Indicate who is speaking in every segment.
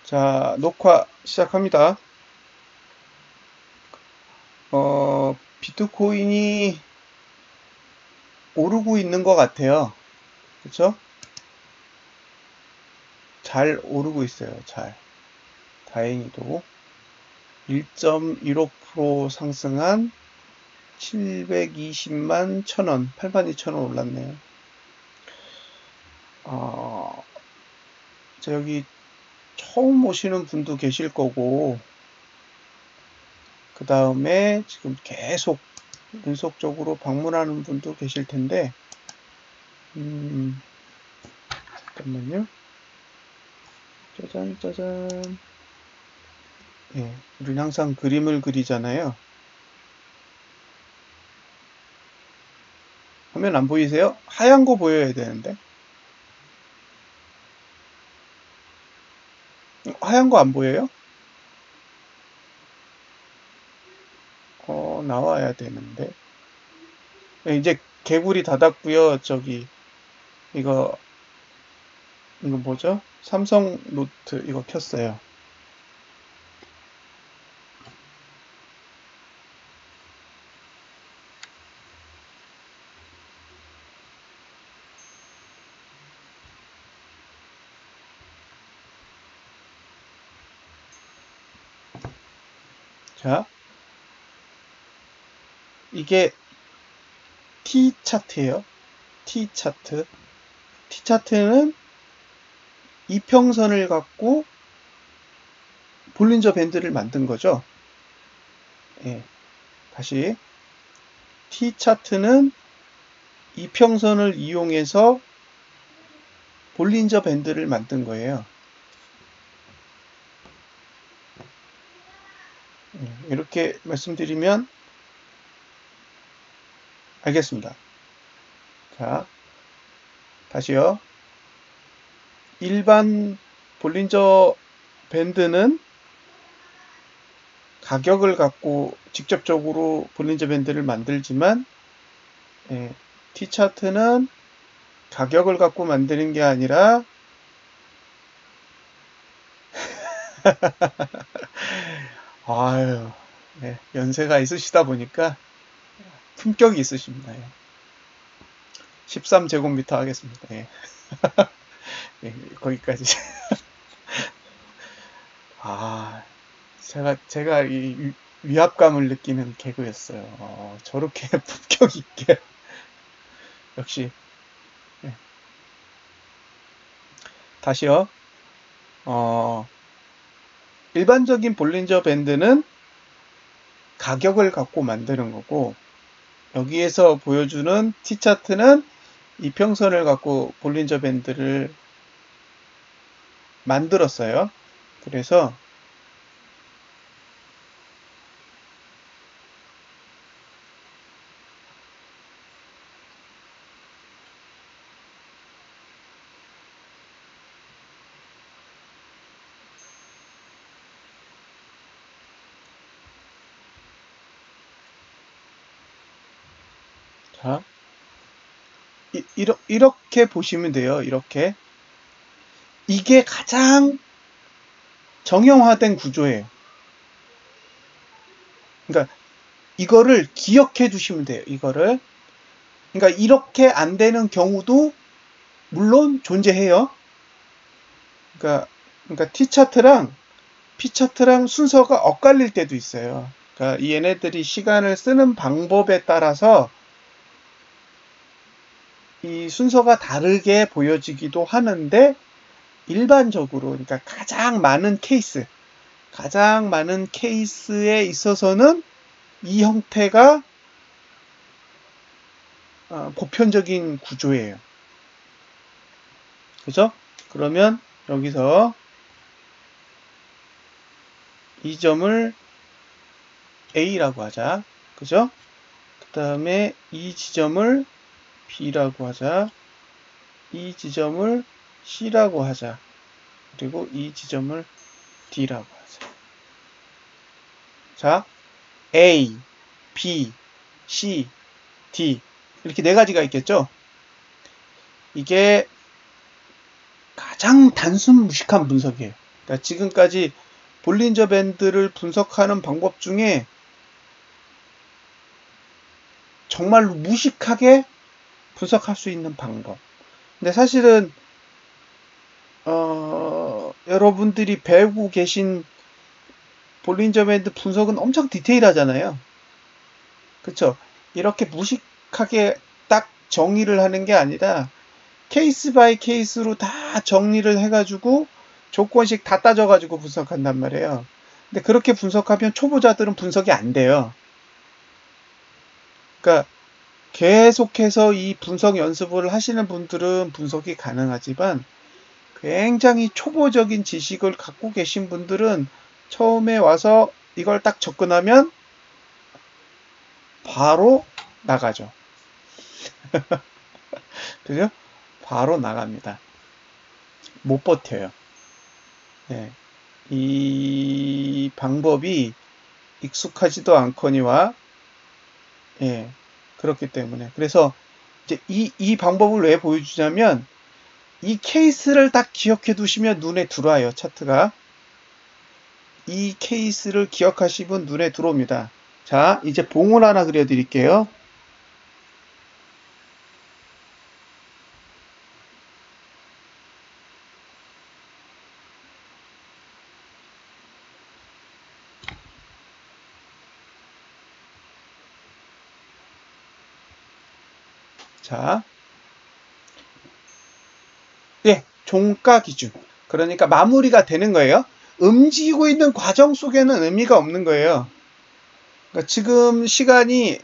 Speaker 1: 자, 녹화 시작합니다. 비트코인이 오르고 있는 것 같아요. 그쵸? 잘 오르고 있어요. 잘. 다행히도 1.15% 상승한 720만 1000원, 82,000원 올랐네요. 여기 처음 오시는 분도 계실 거고, 그 다음에 지금 계속 연속적으로 방문하는 분도 계실 텐데, 잠깐만요. 짜잔, 짜잔. 예, 우리는 항상 그림을 그리잖아요. 화면 안 보이세요? 하얀 거 보여야 되는데. 하얀 거 안 보여요? 나와야 되는데. 예, 이제 개구리 닫았고요. 이거 뭐죠? 삼성 노트 이거 켰어요. 자, 이게 T 차트예요. T 차트. T 차트는 이평선을 갖고 볼린저 밴드를 만든 거죠. 예, 다시 T 차트는 이평선을 이용해서 볼린저 밴드를 만든 거예요. 이렇게 말씀드리면 알겠습니다. 자, 다시요. 일반 볼린저 밴드는 가격을 갖고 직접적으로 볼린저 밴드를 만들지만 T차트는 가격을 갖고 만드는 게 아니라 아유, 네, 연세가 있으시다 보니까 품격이 있으십니다. 13제곱미터 하겠습니다. 예. 예, 거기까지. 제가 이 위압감을 느끼는 개그였어요. 저렇게 품격 있게. 역시. 예. 다시요. 일반적인 볼린저 밴드는 가격을 갖고 만드는 거고, 여기에서 보여주는 T차트는 이평선을 갖고 볼린저 밴드를 만들었어요. 그래서 자, 이렇게 보시면 돼요. 이렇게. 이게 가장 정형화된 구조예요. 그러니까 이거를 기억해 두시면 돼요. 이거를. 그러니까 이렇게 안 되는 경우도 물론 존재해요. 그러니까 T차트랑 P차트랑 순서가 엇갈릴 때도 있어요. 그러니까 얘네들이 시간을 쓰는 방법에 따라서 이 순서가 다르게 보여지기도 하는데, 일반적으로, 그러니까 가장 많은 케이스에 있어서는 이 형태가 보편적인 구조예요. 그죠? 그러면 여기서 이 점을 A라고 하자. 그죠? 그 다음에 이 지점을 B라고 하자. 이 지점을 C라고 하자. 그리고 이 지점을 D라고 하자. 자, A, B, C, D 이렇게 네 가지가 있겠죠? 이게 가장 단순 무식한 분석이에요. 그러니까 지금까지 볼린저 밴드를 분석하는 방법 중에 정말로 무식하게 분석할 수 있는 방법. 근데 사실은 여러분들이 배우고 계신 볼린저 밴드 분석은 엄청 디테일하잖아요. 그쵸? 이렇게 무식하게 딱 정의를 하는 게 아니라 케이스 바이 케이스로 다 정리를 해가지고 조건씩 다 따져가지고 분석한단 말이에요. 근데 그렇게 분석하면 초보자들은 분석이 안 돼요. 그러니까 계속해서 이 분석 연습을 하시는 분들은 분석이 가능하지만 굉장히 초보적인 지식을 갖고 계신 분들은 처음에 와서 이걸 딱 접근하면 바로 나가죠. 그죠? 바로 나갑니다. 못 버텨요. 네. 이 방법이 익숙하지도 않거니와, 예, 그렇기 때문에. 그래서 이제 이 방법을 왜 보여주냐면, 이 케이스를 딱 기억해 두시면 눈에 들어와요, 차트가. 이 케이스를 기억하시면 눈에 들어옵니다. 자, 이제 봉을 하나 그려드릴게요. 자, 예, 종가 기준. 그러니까 마무리가 되는 거예요. 움직이고 있는 과정 속에는 의미가 없는 거예요. 그러니까 지금 시간이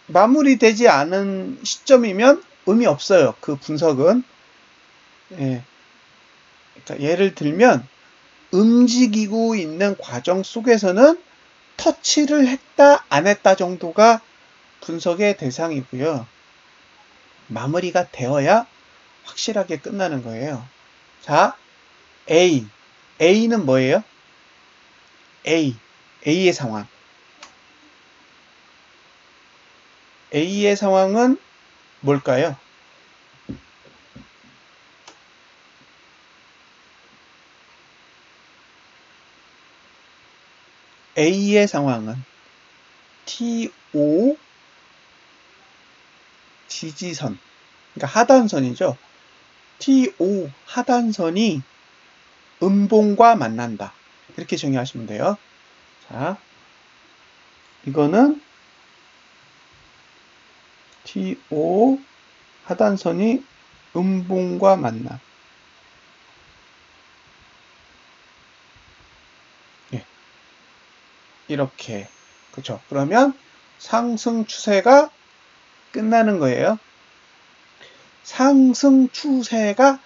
Speaker 1: 마무리되지 않은 시점이면 의미 없어요. 그 분석은. 예. 그러니까 예를 들면 움직이고 있는 과정 속에서는 터치를 했다 안 했다 정도가 분석의 대상이고요. 마무리가 되어야 확실하게 끝나는 거예요. 자, A. A는 뭐예요? A의 상황. A의 상황은 뭘까요? A의 상황은 TO 지지선, 그러니까 하단선이죠. TO 하단선이 음봉과 만난다. 이렇게 정의하시면 돼요. 자, 이거는 TO 하단선이 음봉과 만남. 예. 이렇게. 그쵸. 그러면 상승 추세가 끝나는 거예요. 상승 추세가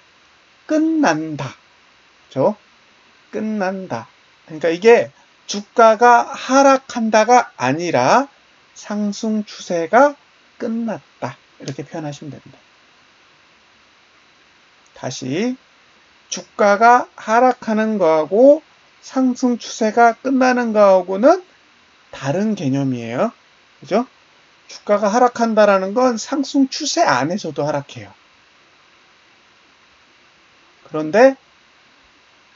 Speaker 1: 끝난다. 그쵸? 끝난다. 그러니까 이게 주가가 하락한다가 아니라 상승 추세가 끝났다. 이렇게 표현하시면 됩니다. 다시 주가가 하락하는 거하고 상승 추세가 끝나는 거하고는 다른 개념이에요. 그죠? 주가가 하락한다라는 건 상승 추세 안에서도 하락해요. 그런데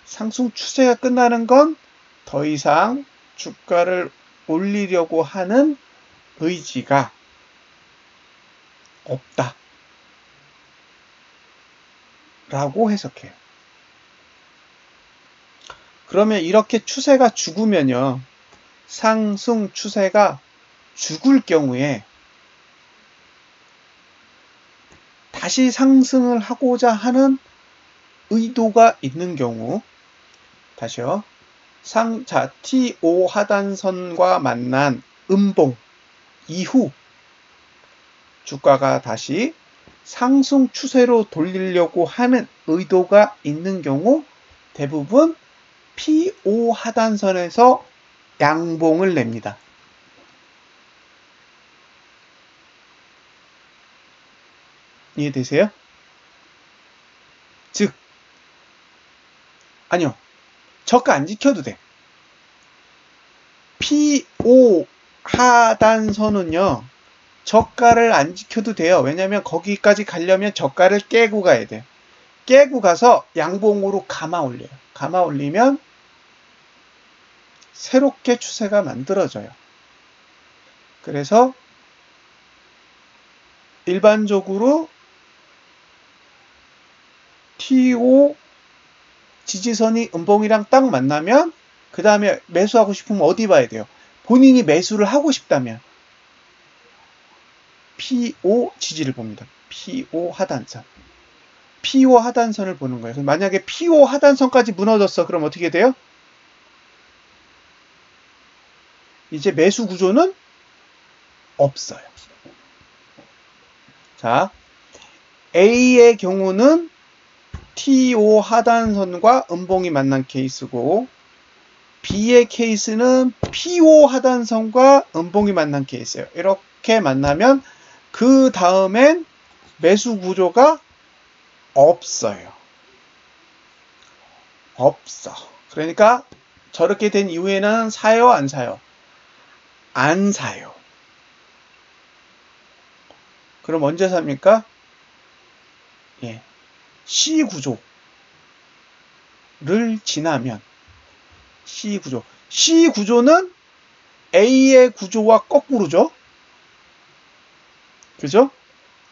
Speaker 1: 상승 추세가 끝나는 건 더 이상 주가를 올리려고 하는 의지가 없다. 라고 해석해요. 그러면 이렇게 추세가 죽으면요. 상승 추세가 죽을 경우에 다시 상승을 하고자 하는 의도가 있는 경우, 다시요. 자, TO 하단선과 만난 음봉 이후 주가가 다시 상승 추세로 돌리려고 하는 의도가 있는 경우 대부분 PO 하단선에서 양봉을 냅니다. 이해되세요? 즉, 아니요. 저가 안 지켜도 돼. PO 하단선은요. 저가를 안 지켜도 돼요. 왜냐면 거기까지 가려면 저가를 깨고 가야 돼요. 깨고 가서 양봉으로 감아 올려요. 감아 올리면 새롭게 추세가 만들어져요. 그래서 일반적으로 TO 지지선이 음봉이랑 딱 만나면 그 다음에 매수하고 싶으면 어디 봐야 돼요? 본인이 매수를 하고 싶다면 PO 지지를 봅니다. PO 하단선. PO 하단선을 보는 거예요. 만약에 PO 하단선까지 무너졌어. 그럼 어떻게 돼요? 이제 매수 구조는 없어요. 자, A의 경우는 TO 하단선과 음봉이 만난 케이스고, B의 케이스는 PO 하단선과 음봉이 만난 케이스예요. 이렇게 만나면 그 다음엔 매수 구조가 없어요. 없어. 그러니까 저렇게 된 이후에는 사요, 안 사요? 안 사요. 그럼 언제 삽니까? 예. C 구조를 지나면 C 구조. C 구조는 A의 구조와 거꾸로죠. 그죠?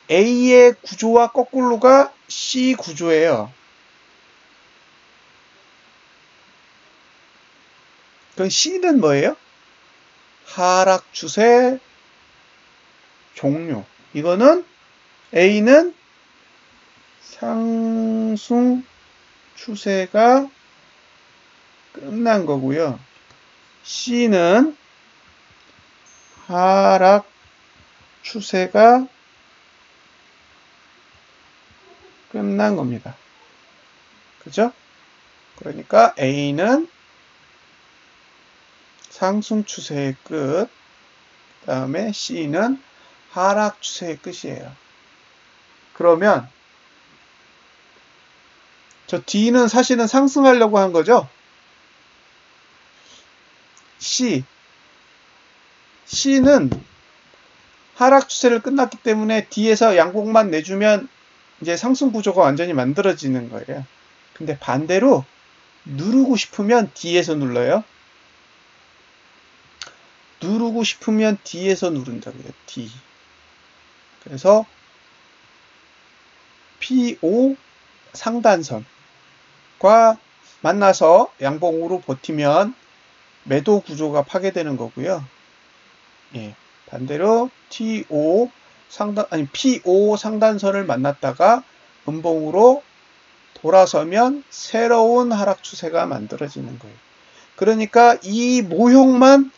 Speaker 1: A의 구조와 거꾸로가 C 구조예요. 그럼 C는 뭐예요? 하락 추세 종료. 이거는 A는 상승 추세가 끝난 거고요. C는 하락 추세가 끝난 겁니다. 그죠? 그러니까 A는 상승 추세의 끝, 그 다음에 C는 하락 추세의 끝이에요. 그러면 저 D는 사실은 상승하려고 한 거죠? C는 하락 추세를 끝났기 때문에 D에서 양봉만 내주면 이제 상승 구조가 완전히 만들어지는 거예요. 근데 반대로 누르고 싶으면 D에서 눌러요. 누르고 싶으면 D에서 누른다고요. D. 그래서 PO 상단선과 만나서 양봉으로 버티면 매도 구조가 파괴되는 거고요. 예, 반대로 PO 상단선을 만났다가 음봉으로 돌아서면 새로운 하락 추세가 만들어지는 거예요. 그러니까 이 모형만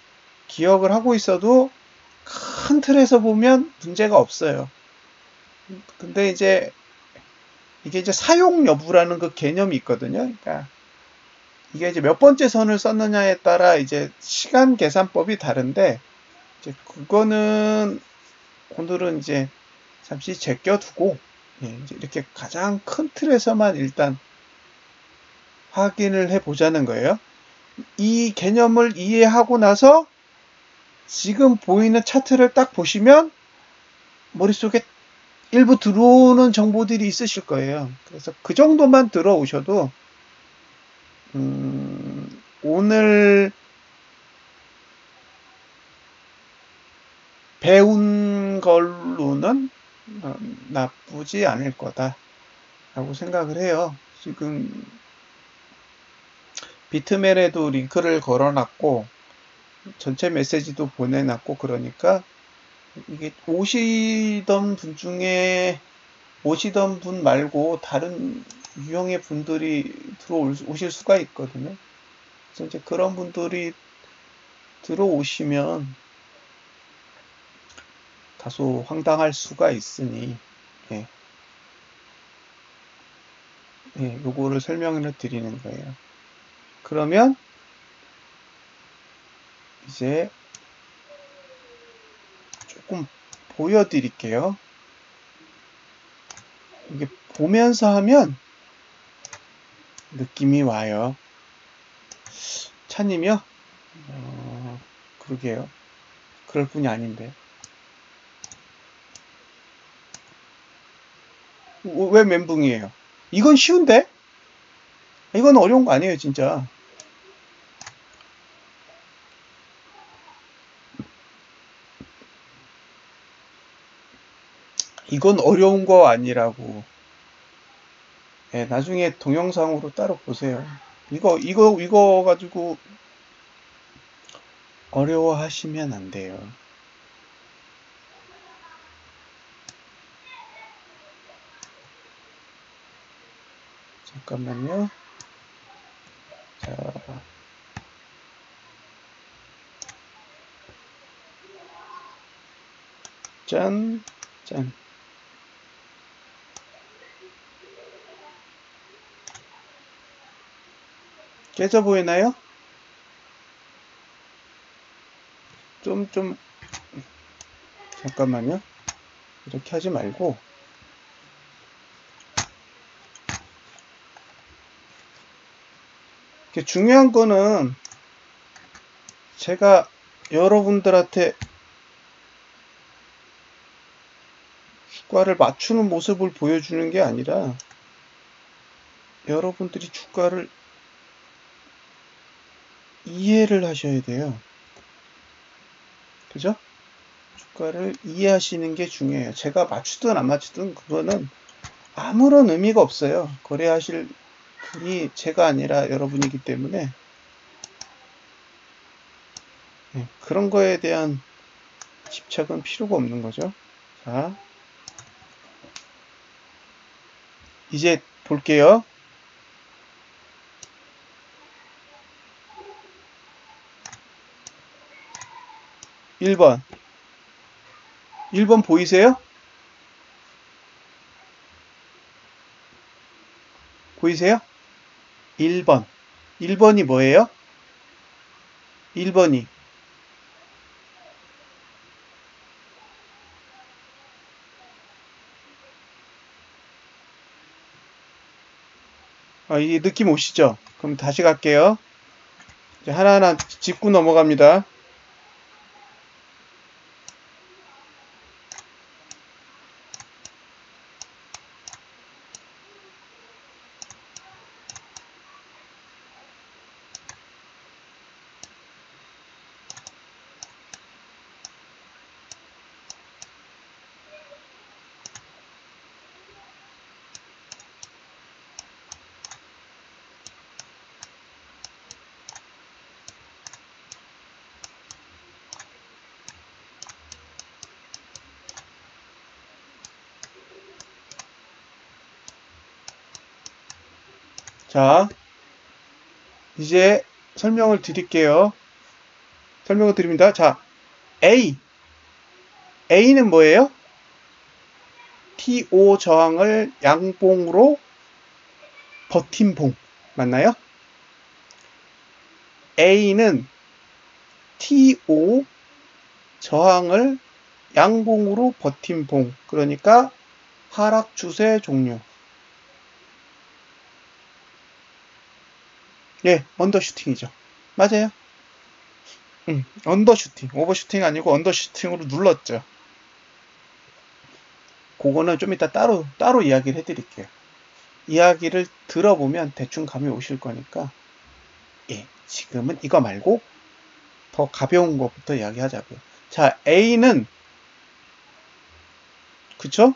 Speaker 1: 기억을 하고 있어도 큰 틀에서 보면 문제가 없어요. 근데 이게 이제 사용 여부라는 그 개념이 있거든요. 그러니까 이게 이제 몇 번째 선을 썼느냐에 따라 이제 시간 계산법이 다른데, 이제 그거는 오늘은 이제 잠시 제껴두고, 이제 이렇게 가장 큰 틀에서만 일단 확인을 해보자는 거예요. 이 개념을 이해하고 나서 지금 보이는 차트를 딱 보시면 머릿속에 일부 들어오는 정보들이 있으실 거예요. 그래서 그 정도만 들어오셔도 오늘 배운 걸로는 나쁘지 않을 거다라고 생각을 해요. 지금 비트멜에도 링크를 걸어놨고 전체 메시지도 보내놨고, 그러니까 이게 오시던 분 말고 다른 유형의 분들이 오실 수가 있거든요. 그래서 이제 그런 분들이 들어오시면 다소 황당할 수가 있으니, 요거를 설명을 드리는 거예요. 그러면 이제 조금 보여드릴게요. 이게 보면서 하면 느낌이 와요. 차님이요? 그러게요. 그럴 뿐이 아닌데. 왜 멘붕이에요? 이건 쉬운데? 이건 어려운 거 아니에요, 진짜. 이건 어려운 거 아니라고. 네, 나중에 동영상으로 따로 보세요. 이거 가지고 어려워하시면 안 돼요. 잠깐만요. 자. 짠, 짠. 깨져 보이나요? 좀, 잠깐만요. 이렇게 하지 말고. 중요한 거는 제가 여러분들한테 주가를 맞추는 모습을 보여주는 게 아니라 여러분들이 주가를 이해를 하셔야 돼요. 그죠? 주가를 이해하시는 게 중요해요. 제가 맞추든 안 맞추든 그거는 아무런 의미가 없어요. 거래하실 분이 제가 아니라 여러분이기 때문에 그런 거에 대한 집착은 필요가 없는 거죠. 자, 이제 볼게요. (1번) 1번 보이세요? 보이세요? 1번. 1번이 뭐예요? 1번이 이 느낌 오시죠? 그럼 다시 갈게요. 이제 하나하나 짚고 넘어갑니다. 자, 이제 설명을 드릴게요. 설명을 드립니다. 자, A는 뭐예요? TO 저항을 양봉으로 버팀봉 맞나요? A는 TO 저항을 양봉으로 버팀봉, 그러니까 하락 추세 종료. 예, 언더슈팅이죠. 맞아요. 언더슈팅, 오버슈팅 아니고 언더슈팅으로 눌렀죠. 그거는 좀 이따 따로 이야기를 해드릴게요. 이야기를 들어보면 대충 감이 오실 거니까, 예, 지금은 이거 말고 더 가벼운 것부터 이야기하자고요. 자, A는 그쵸?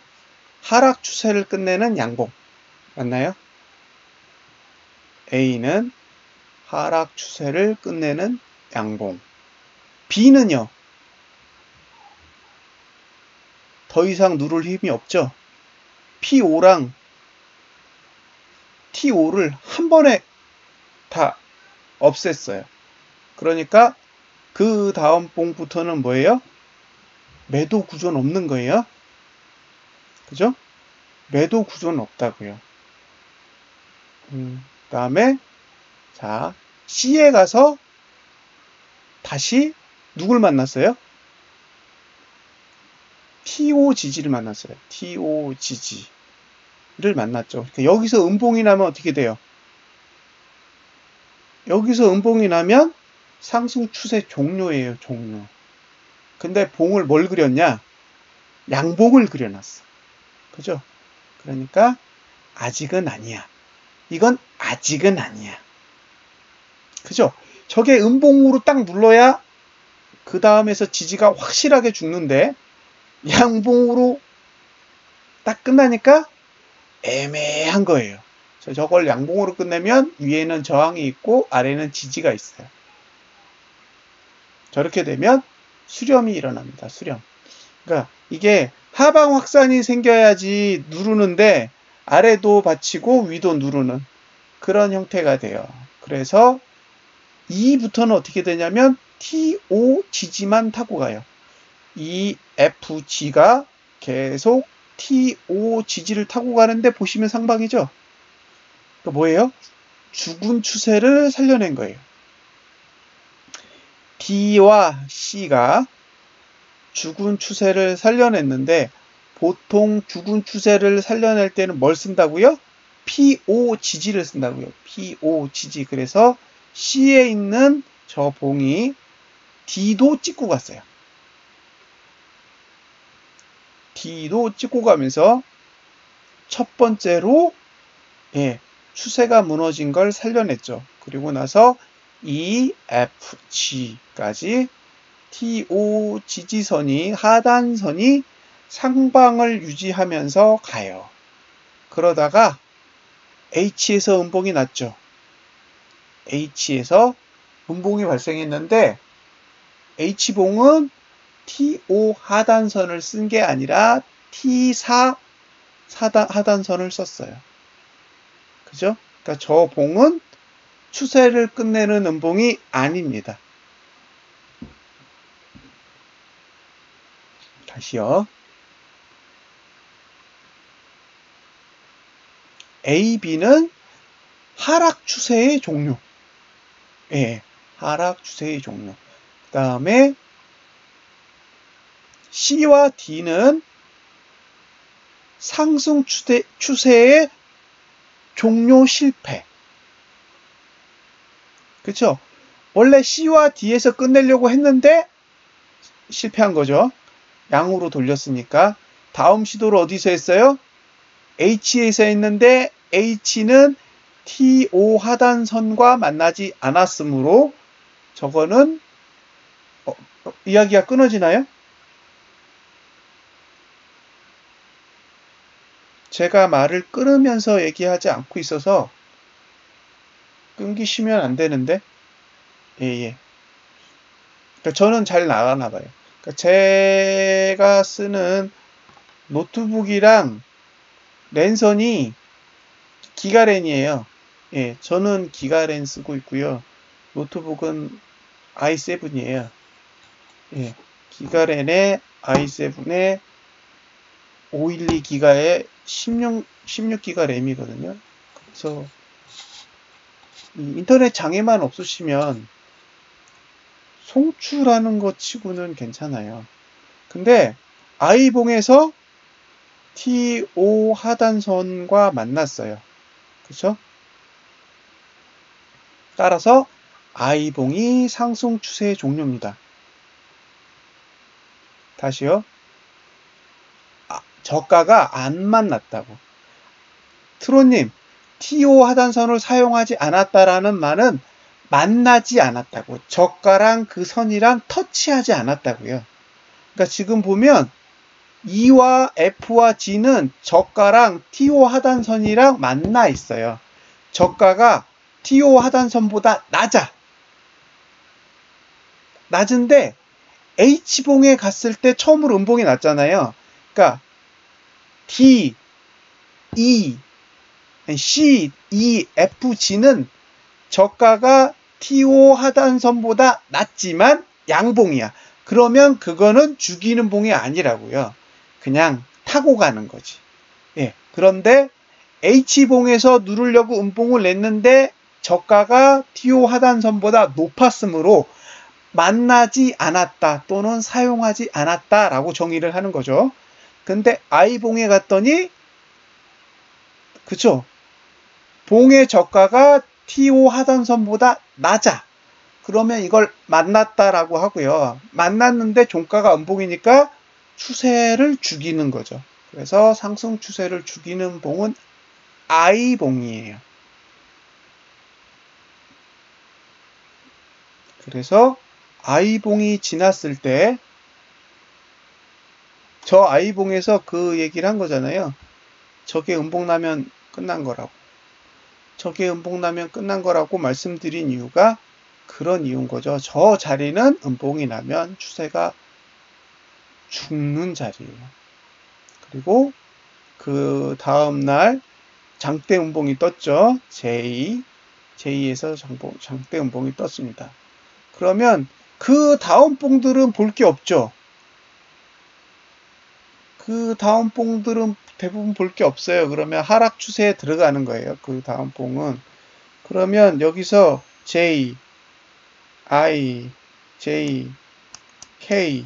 Speaker 1: 하락 추세를 끝내는 양봉 맞나요? A는 하락 추세를 끝내는 양봉. B는요, 더 이상 누를 힘이 없죠. P5랑 T5를 한 번에 다 없앴어요. 그러니까 그 다음 봉부터는 뭐예요? 매도 구조는 없는 거예요. 그죠? 매도 구조는 없다고요. 그 다음에 자, C에 가서 다시 누굴 만났어요? TO 지지를 만났어요. TO 지지를 만났죠. 그러니까 여기서 음봉이 나면 어떻게 돼요? 여기서 음봉이 나면 상승 추세 종료예요. 종료. 근데 봉을 뭘 그렸냐? 양봉을 그려놨어. 그죠? 그러니까 아직은 아니야. 이건 아직은 아니야. 그죠? 저게 음봉으로 딱 눌러야 그 다음에서 지지가 확실하게 죽는데 양봉으로 딱 끝나니까 애매한 거예요. 저걸 양봉으로 끝내면 위에는 저항이 있고 아래는 지지가 있어요. 저렇게 되면 수렴이 일어납니다. 수렴. 그러니까 이게 하방 확산이 생겨야지 누르는데 아래도 받치고 위도 누르는 그런 형태가 돼요. 그래서 E부터는 어떻게 되냐면 TO 지지만 타고 가요. EFG가 계속 TO 지지를 타고 가는데 보시면 상방이죠. 그러니까 뭐예요? 죽은 추세를 살려낸 거예요. D와 C가 죽은 추세를 살려냈는데 보통 죽은 추세를 살려낼 때는 뭘 쓴다고요? PO 지지를 쓴다고요. PO 지지. 그래서 C에 있는 저 봉이 D도 찍고 갔어요. D도 찍고 가면서 첫 번째로 추세가 무너진 걸 살려냈죠. 그리고 나서 EFG까지 TO 지지선이 하단선이 상방을 유지하면서 가요. 그러다가 H에서 음봉이 났죠. H에서 음봉이 발생했는데 H봉은 TO 하단선을 쓴 게 아니라 T4 하단선을 썼어요. 그죠? 그러니까 저 봉은 추세를 끝내는 음봉이 아닙니다. 다시요. AB는 하락 추세의 종류. 하락 추세의 종류. 그 다음에 C와 D는 상승 추세의 종료 실패. 그쵸? 원래 C와 D에서 끝내려고 했는데 실패한 거죠. 양으로 돌렸으니까. 다음 시도를 어디서 했어요? H에서 했는데 H는 TO 하단선과 만나지 않았으므로 저거는 이야기가 끊어지나요? 제가 말을 끊으면서 얘기하지 않고 있어서 끊기시면 안 되는데 그러니까 저는 잘 나가나 봐요. 그러니까 제가 쓰는 노트북이랑 랜선이 기가렌이에요. 저는 기가렌 쓰고 있고요. 노트북은 i7이에요. 기가렌의 i7에 512기가에 16기가 램이거든요. 그래서 인터넷 장애만 없으시면 송출하는 것 치고는 괜찮아요. 근데 I봉에서 TO 하단선과 만났어요. 그렇죠? 따라서 I봉이 상승 추세의 종료입니다. 다시요. 저가가 안 만났다고. 트로님, TO 하단선을 사용하지 않았다라는 말은 만나지 않았다고. 저가랑 그 선이랑 터치하지 않았다고요. 그러니까 지금 보면 E와 F와 G는 저가랑 TO 하단선이랑 만나 있어요. 저가가 TO 하단선보다 낮은데 H봉에 갔을 때 처음으로 음봉이 났잖아요. 그러니까 D, E, C, E, F, G는 저가가 TO 하단선보다 낮지만 양봉이야. 그러면 그거는 죽이는 봉이 아니라고요. 그냥 타고 가는 거지. 그런데 H봉에서 누르려고 음봉을 냈는데 저가가 TO 하단선보다 높았으므로 만나지 않았다 또는 사용하지 않았다라고 정의를 하는 거죠. 근데 I봉에 갔더니 그쵸? 봉의 저가가 TO 하단선보다 낮아. 그러면 이걸 만났다라고 하고요. 만났는데 종가가 음봉이니까 추세를 죽이는 거죠. 그래서 상승 추세를 죽이는 봉은 I봉이에요. 그래서 I봉이 지났을 때 저 I봉에서 그 얘기를 한 거잖아요. 저게 음봉 나면 끝난 거라고. 저게 음봉 나면 끝난 거라고 말씀드린 이유가 그런 이유인 거죠. 저 자리는 음봉이 나면 추세가 죽는 자리예요. 그리고 그 다음날 장대 음봉이 떴죠. J에서 장대 음봉이 떴습니다. 그러면 그 다음 봉들은 볼 게 없죠. 그 다음 봉들은 대부분 볼 게 없어요. 그러면 하락 추세에 들어가는 거예요. 그 다음 봉은. 그러면 여기서 J, I, J, K,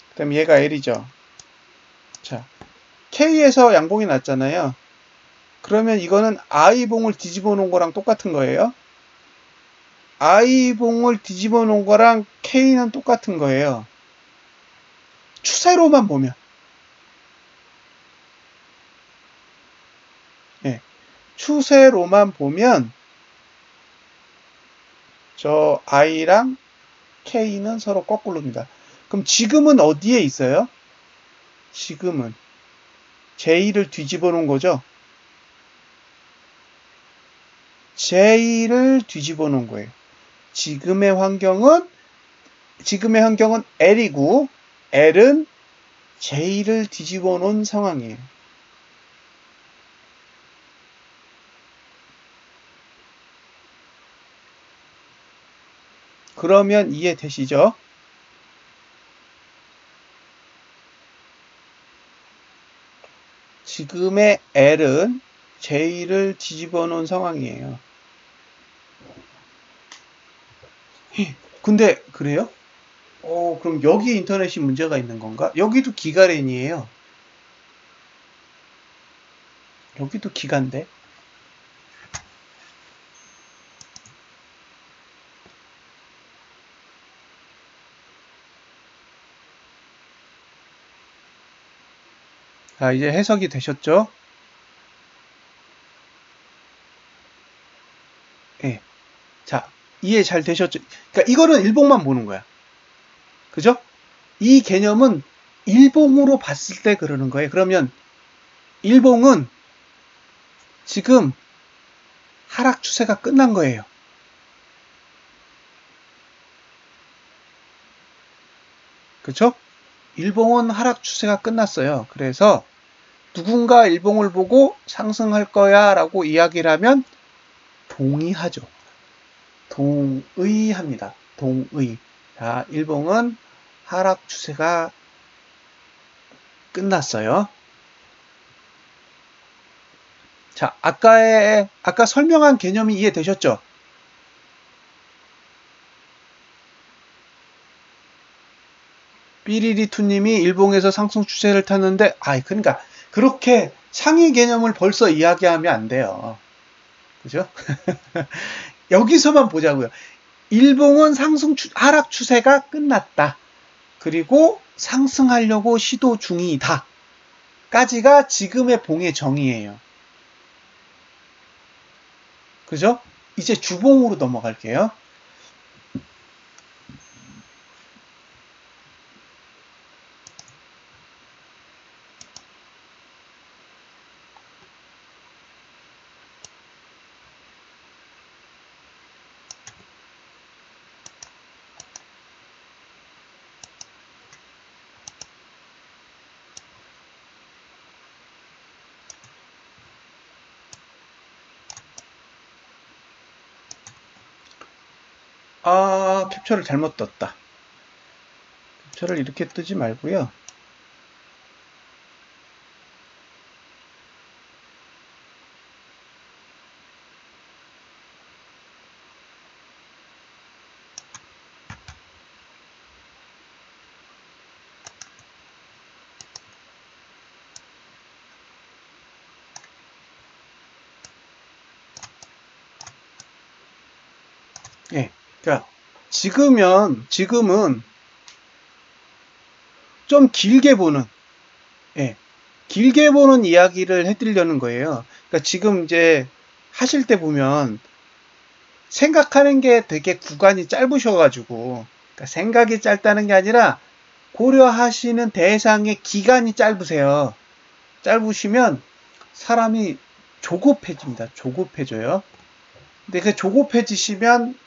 Speaker 1: 그 다음에 얘가 L이죠. 자, K에서 양봉이 났잖아요. 그러면 이거는 I봉을 뒤집어 놓은 거랑 똑같은 거예요. I봉을 뒤집어 놓은 거랑 K는 똑같은 거예요. 추세로만 보면. 네. 추세로만 보면 저 I랑 K는 서로 거꾸로입니다. 그럼 지금은 어디에 있어요? 지금은 J를 뒤집어 놓은 거죠. J를 뒤집어 놓은 거예요. 지금의 환경은 L이고 L은 J를 뒤집어 놓은 상황이에요. 그러면 이해되시죠? 지금의 L은 J를 뒤집어 놓은 상황이에요. 근데 그래요? 그럼 여기 인터넷이 문제가 있는 건가? 여기도 기가렌이에요. 여기도 기가인데. 자, 이제 해석이 되셨죠? 예. 자, 이해 잘 되셨죠? 그러니까 이거는 일봉만 보는 거야. 그죠? 이 개념은 일봉으로 봤을 때 그러는 거예요. 그러면 일봉은 지금 하락 추세가 끝난 거예요. 그렇죠? 일봉은 하락 추세가 끝났어요. 그래서 누군가 일봉을 보고 상승할 거야 라고 이야기를 하면 동의하죠. 동의합니다. 동의. 자, 일봉은 하락 추세가 끝났어요. 자, 아까 설명한 개념이 이해되셨죠? 삐리리투님이 일봉에서 상승 추세를 탔는데, 그러니까 그렇게 상위 개념을 벌써 이야기하면 안 돼요. 그죠? 여기서만 보자고요. 일봉은 하락 추세가 끝났다. 그리고 상승하려고 시도 중이다. 까지가 지금의 봉의 정의예요. 그죠? 이제 주봉으로 넘어갈게요. 캡처를 잘못 떴다. 캡처를 이렇게 뜨지 말고요. 예. 그러니까 지금은 좀 길게 보는, 길게 보는 이야기를 해드리려는 거예요. 그러니까 지금 이제 하실 때 보면 생각하는 게 되게 구간이 짧으셔가지고, 그러니까 생각이 짧다는 게 아니라 고려하시는 대상의 기간이 짧으세요. 짧으시면 사람이 조급해집니다. 조급해져요. 근데 그 조급해지시면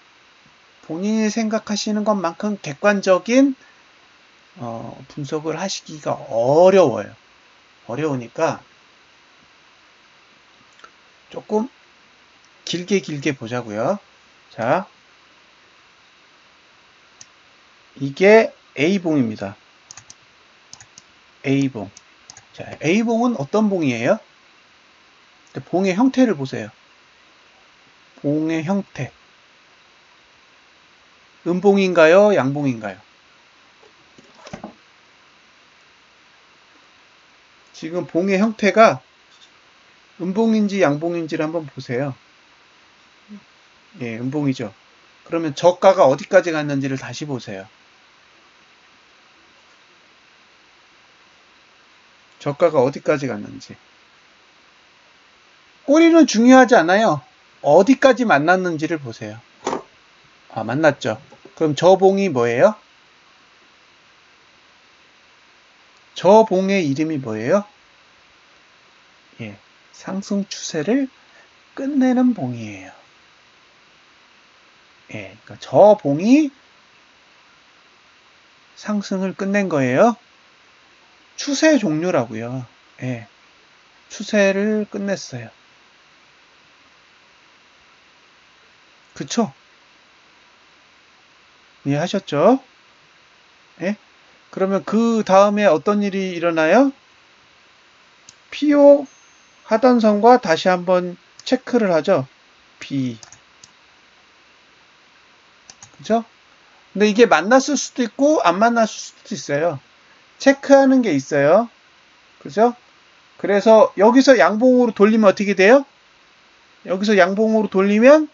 Speaker 1: 본인이 생각하시는 것만큼 객관적인 분석을 하시기가 어려워요. 어려우니까 조금 길게 보자고요. 자, 이게 A봉입니다. A봉. 자, A봉은 어떤 봉이에요? 봉의 형태를 보세요. 봉의 형태. 음봉인가요? 양봉인가요? 지금 봉의 형태가 음봉인지 양봉인지를 한번 보세요. 예, 음봉이죠. 그러면 저가가 어디까지 갔는지를 다시 보세요. 저가가 어디까지 갔는지. 꼬리는 중요하지 않아요. 어디까지 만났는지를 보세요. 아, 만났죠. 그럼 저 봉이 뭐예요? 저 봉의 이름이 뭐예요? 예, 상승 추세를 끝내는 봉이에요. 예, 그러니까 저 봉이 상승을 끝낸 거예요. 추세 종료라고요. 예, 추세를 끝냈어요. 그쵸? 이해하셨죠? 예? 그러면 그 다음에 어떤 일이 일어나요? PO 하던 선과 다시 한번 체크를 하죠. B. 그죠? 근데 이게 만났을 수도 있고 안 만났을 수도 있어요. 체크하는 게 있어요. 그죠? 그래서 여기서 양봉으로 돌리면 어떻게 돼요? 여기서 양봉으로 돌리면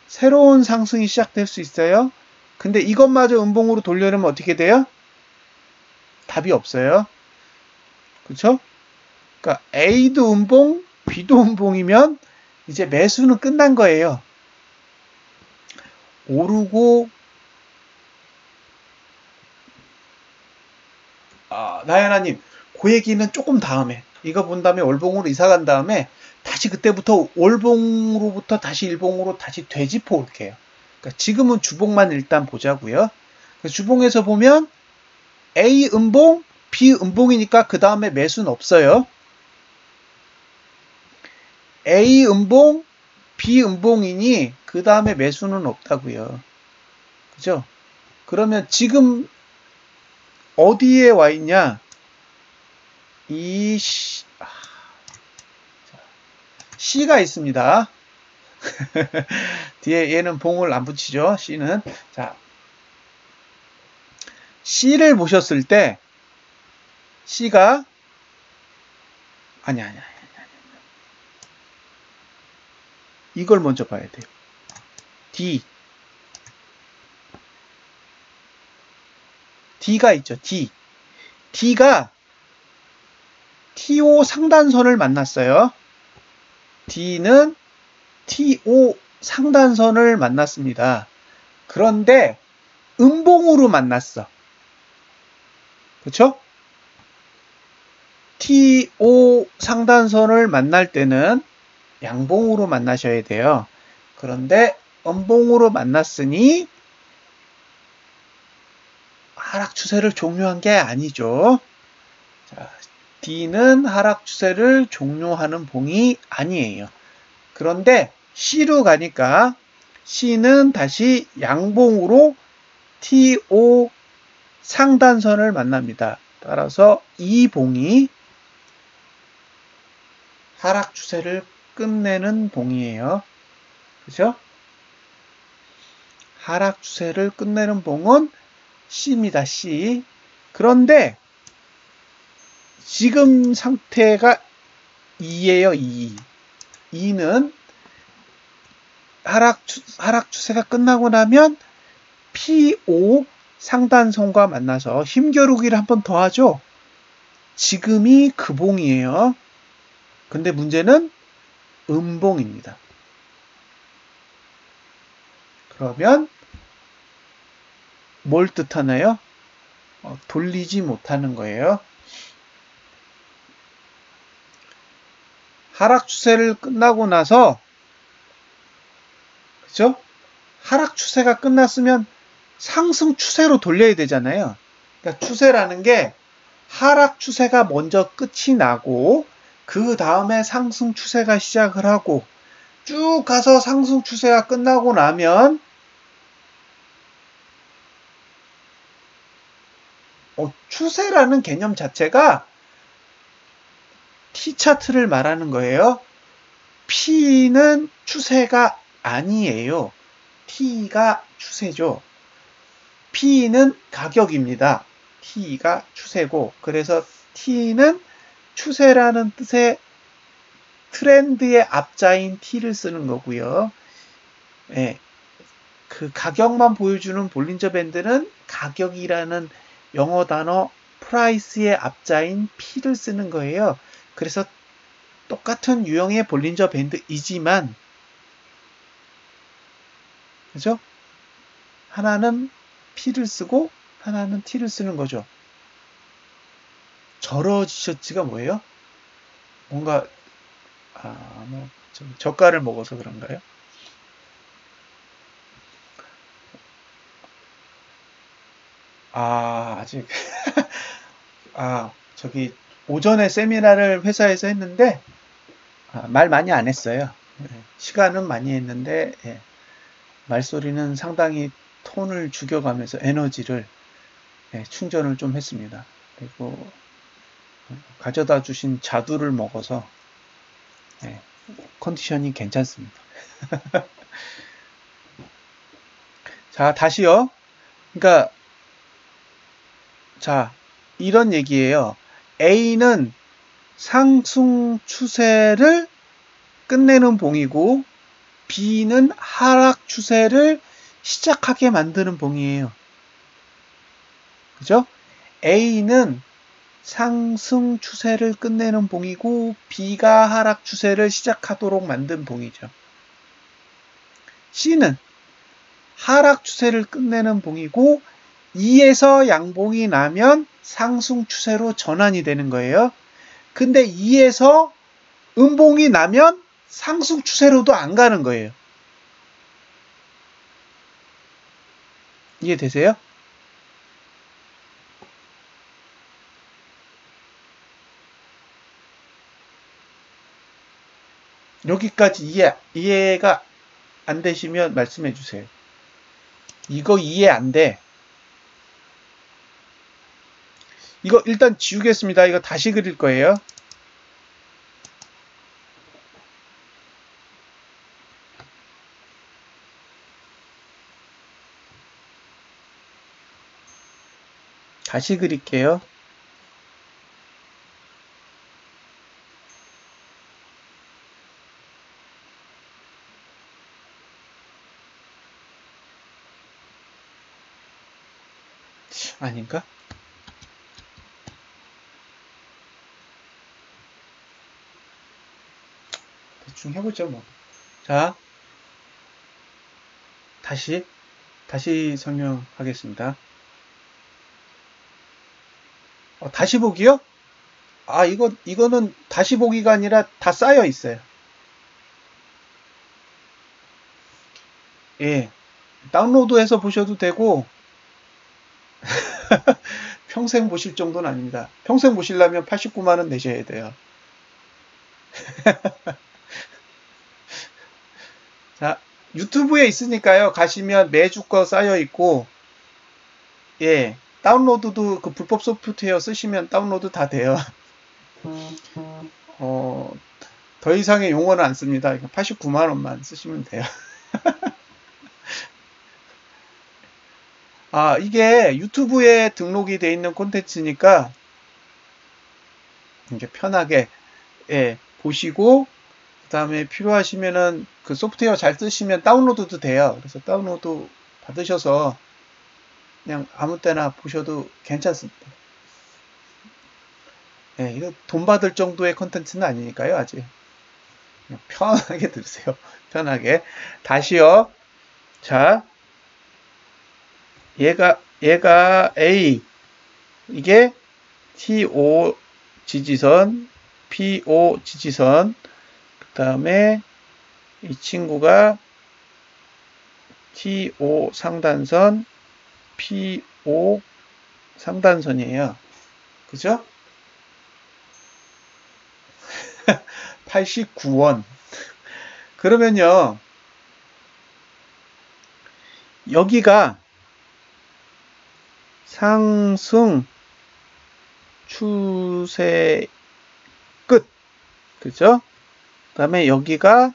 Speaker 1: 새로운 상승이 시작될 수 있어요. 근데 이것마저 음봉으로 돌려면 어떻게 돼요? 답이 없어요. 그쵸? 그러니까 A도 음봉, B도 음봉이면 이제 매수는 끝난 거예요. 오르고 나연아님, 그 얘기는 조금 다음에 이거 본 다음에 월봉으로 이사 간 다음에 다시 그때부터 월봉으로부터 다시 일봉으로 다시 되짚어 올게요. 그러니까 지금은 주봉만 일단 보자고요. 주봉에서 보면 A 음봉, B 음봉이니까 그 다음에 매수는 없어요. A 음봉, B 음봉이니 그 다음에 매수는 없다고요. 그죠? 그러면 지금 어디에 와 있냐? 이 C가 있습니다. 뒤에 얘는 봉을 안 붙이죠. C는. 자, C를 보셨을 때 C가 아니야. 이걸 먼저 봐야 돼요. D가 있죠. D가 TO 상단선을 만났어요. D는 TO 상단선을 만났습니다. 그런데 음봉으로 만났어. 그렇죠? TO 상단선을 만날 때는 양봉으로 만나셔야 돼요. 그런데 음봉으로 만났으니 하락 추세를 종료한 게 아니죠. 자, D는 하락 추세를 종료하는 봉이 아니에요. 그런데 C로 가니까 C는 다시 양봉으로 TO 상단선을 만납니다. 따라서 이 봉이 하락 추세를 끝내는 봉이에요. 그죠? 하락 추세를 끝내는 봉은 C입니다. C. 그런데 지금 상태가 2예요. 2. 2는 하락 추세가 끝나고 나면 PO 상단선과 만나서 힘겨루기를 한 번 더 하죠. 지금이 금봉이에요. 근데 문제는 음봉입니다. 그러면 뭘 뜻하나요? 돌리지 못하는 거예요. 하락 추세를 끝나고 나서, 그죠? 하락 추세가 끝났으면 상승 추세로 돌려야 되잖아요. 그러니까 추세라는 게 하락 추세가 먼저 끝이 나고 그 다음에 상승 추세가 시작을 하고 쭉 가서 상승 추세가 끝나고 나면 추세라는 개념 자체가 T차트를 말하는 거예요. P는 추세가 아니에요. T가 추세죠. P는 가격입니다. T가 추세고, 그래서 T는 추세라는 뜻의 트렌드의 앞자인 T를 쓰는 거고요. 예, 그 가격만 보여주는 볼린저 밴드는 가격이라는 영어 단어 프라이스의 앞자인 P를 쓰는 거예요. 그래서 똑같은 유형의 볼린저 밴드이지만, 그죠? 하나는 P를 쓰고 하나는 T를 쓰는 거죠. 절어지셨지가 뭐예요? 뭔가 좀 젓갈을 먹어서 그런가요? 아직 저기 오전에 세미나를 회사에서 했는데 말 많이 안 했어요. 시간은 많이 했는데 말소리는 상당히 톤을 죽여가면서 에너지를 충전을 좀 했습니다. 그리고 가져다 주신 자두를 먹어서 컨디션이 괜찮습니다. 자, 다시요. 그러니까 자, 이런 얘기예요. A는 상승 추세를 끝내는 봉이고 B는 하락 추세를 시작하게 만드는 봉이에요. 그죠? A는 상승 추세를 끝내는 봉이고 B가 하락 추세를 시작하도록 만든 봉이죠. C는 하락 추세를 끝내는 봉이고 2에서 양봉이 나면 상승 추세로 전환이 되는 거예요. 근데 2에서 음봉이 나면 상승 추세로도 안 가는 거예요. 이해되세요? 여기까지 이해가 안 되시면 말씀해 주세요. 이거 이해 안 돼. 이거 일단 지우겠습니다. 이거 다시 그릴 거예요. 다시 그릴게요. 아닌가? 대충 해보죠, 뭐. 자, 다시 설명하겠습니다. 다시 보기요? 이거는 다시 보기가 아니라 다 쌓여 있어요. 예. 다운로드해서 보셔도 되고, 평생 보실 정도는 아닙니다. 평생 보시려면 89만원 내셔야 돼요. 자, 유튜브에 있으니까요. 가시면 매주 거 쌓여 있고, 예. 다운로드도 그 불법 소프트웨어 쓰시면 다운로드 다 돼요. 더 이상의 용어는 안 씁니다. 89만원만 쓰시면 돼요. 이게 유튜브에 등록이 돼 있는 콘텐츠니까 이제 편하게 보시고 그 다음에 필요하시면은 그 소프트웨어 잘 쓰시면 다운로드도 돼요. 그래서 다운로드 받으셔서 그냥 아무 때나 보셔도 괜찮습니다. 예, 이거 돈 받을 정도의 컨텐츠는 아니니까요, 아직. 그냥 편하게 들으세요. 편하게. 다시요. 자, 얘가 A. 이게 TO 지지선, PO 지지선, 그 다음에 이 친구가 TO 상단선, PO 상단선이에요. 그죠? 89원. 그러면요, 여기가 상승 추세 끝. 그죠? 그 다음에 여기가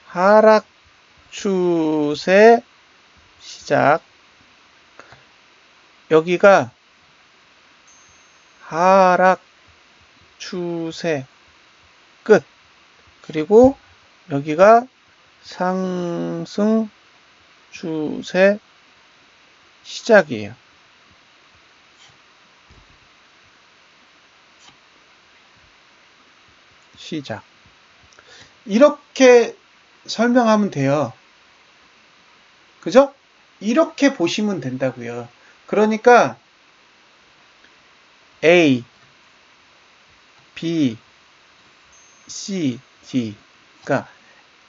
Speaker 1: 하락 추세 시작. 여기가 하락 추세 끝. 그리고 여기가 상승 추세 시작이에요. 시작. 이렇게 설명하면 돼요. 그죠? 이렇게 보시면 된다고요. 그러니까 A, B, C, D. 그러니까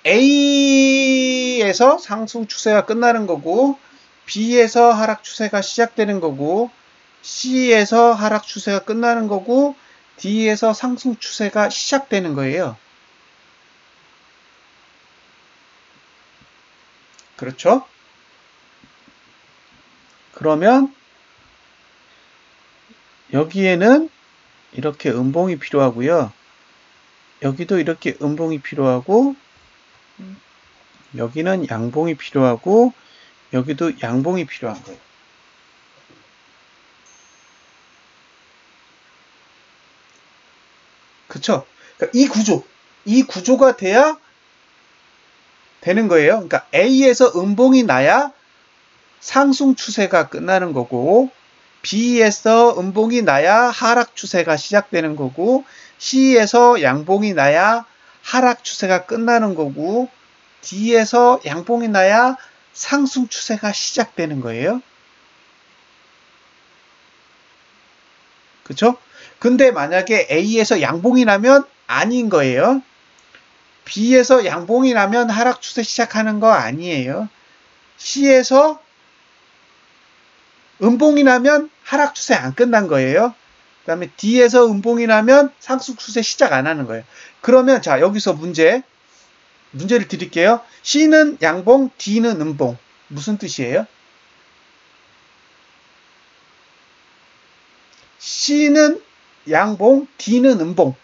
Speaker 1: A에서 상승 추세가 끝나는 거고, B에서 하락 추세가 시작되는 거고, C에서 하락 추세가 끝나는 거고, D에서 상승 추세가 시작되는 거예요. 그렇죠? 그러면 여기에는 이렇게 음봉이 필요하고요. 여기도 이렇게 음봉이 필요하고, 여기는 양봉이 필요하고, 여기도 양봉이 필요한 거예요. 그쵸? 그러니까 이 구조가 돼야 되는 거예요. 그러니까 A에서 음봉이 나야 상승 추세가 끝나는 거고, B에서 음봉이 나야 하락 추세가 시작되는 거고, C에서 양봉이 나야 하락 추세가 끝나는 거고, D에서 양봉이 나야 상승 추세가 시작되는 거예요. 그쵸? 근데 만약에 A에서 양봉이 나면 아닌 거예요. B에서 양봉이 나면 하락 추세 시작하는 거 아니에요. C에서 음봉이 나면 하락 추세 안 끝난 거예요. 그 다음에 D에서 음봉이 나면 상승 추세 시작 안 하는 거예요. 그러면 자, 여기서 문제를 드릴게요. C는 양봉, D는 음봉. 무슨 뜻이에요? C는 양봉, D는 음봉.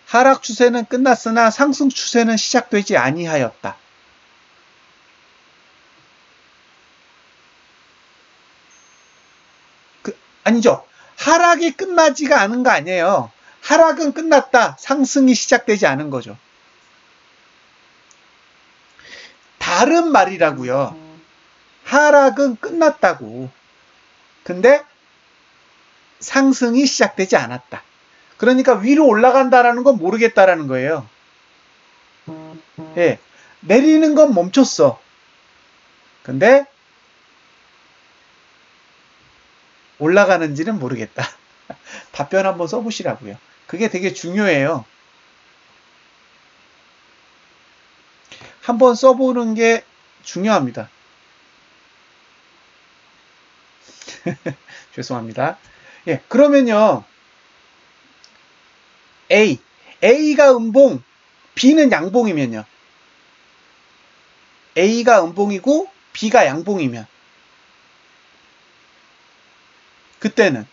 Speaker 1: 하락 추세는 끝났으나 상승 추세는 시작되지 아니하였다. 아니죠. 하락이 끝나지가 않은 거 아니에요. 하락은 끝났다. 상승이 시작되지 않은 거죠. 다른 말이라고요. 하락은 끝났다고. 근데 상승이 시작되지 않았다. 그러니까 위로 올라간다라는 건 모르겠다라는 거예요. 예, 내리는 건 멈췄어. 근데 올라가는지는 모르겠다. 답변 한번 써보시라고요. 그게 되게 중요해요. 한번 써보는 게 중요합니다. 죄송합니다. 예, 그러면요. A가 음봉, B는 양봉이면요. A가 음봉이고 B가 양봉이면 그때는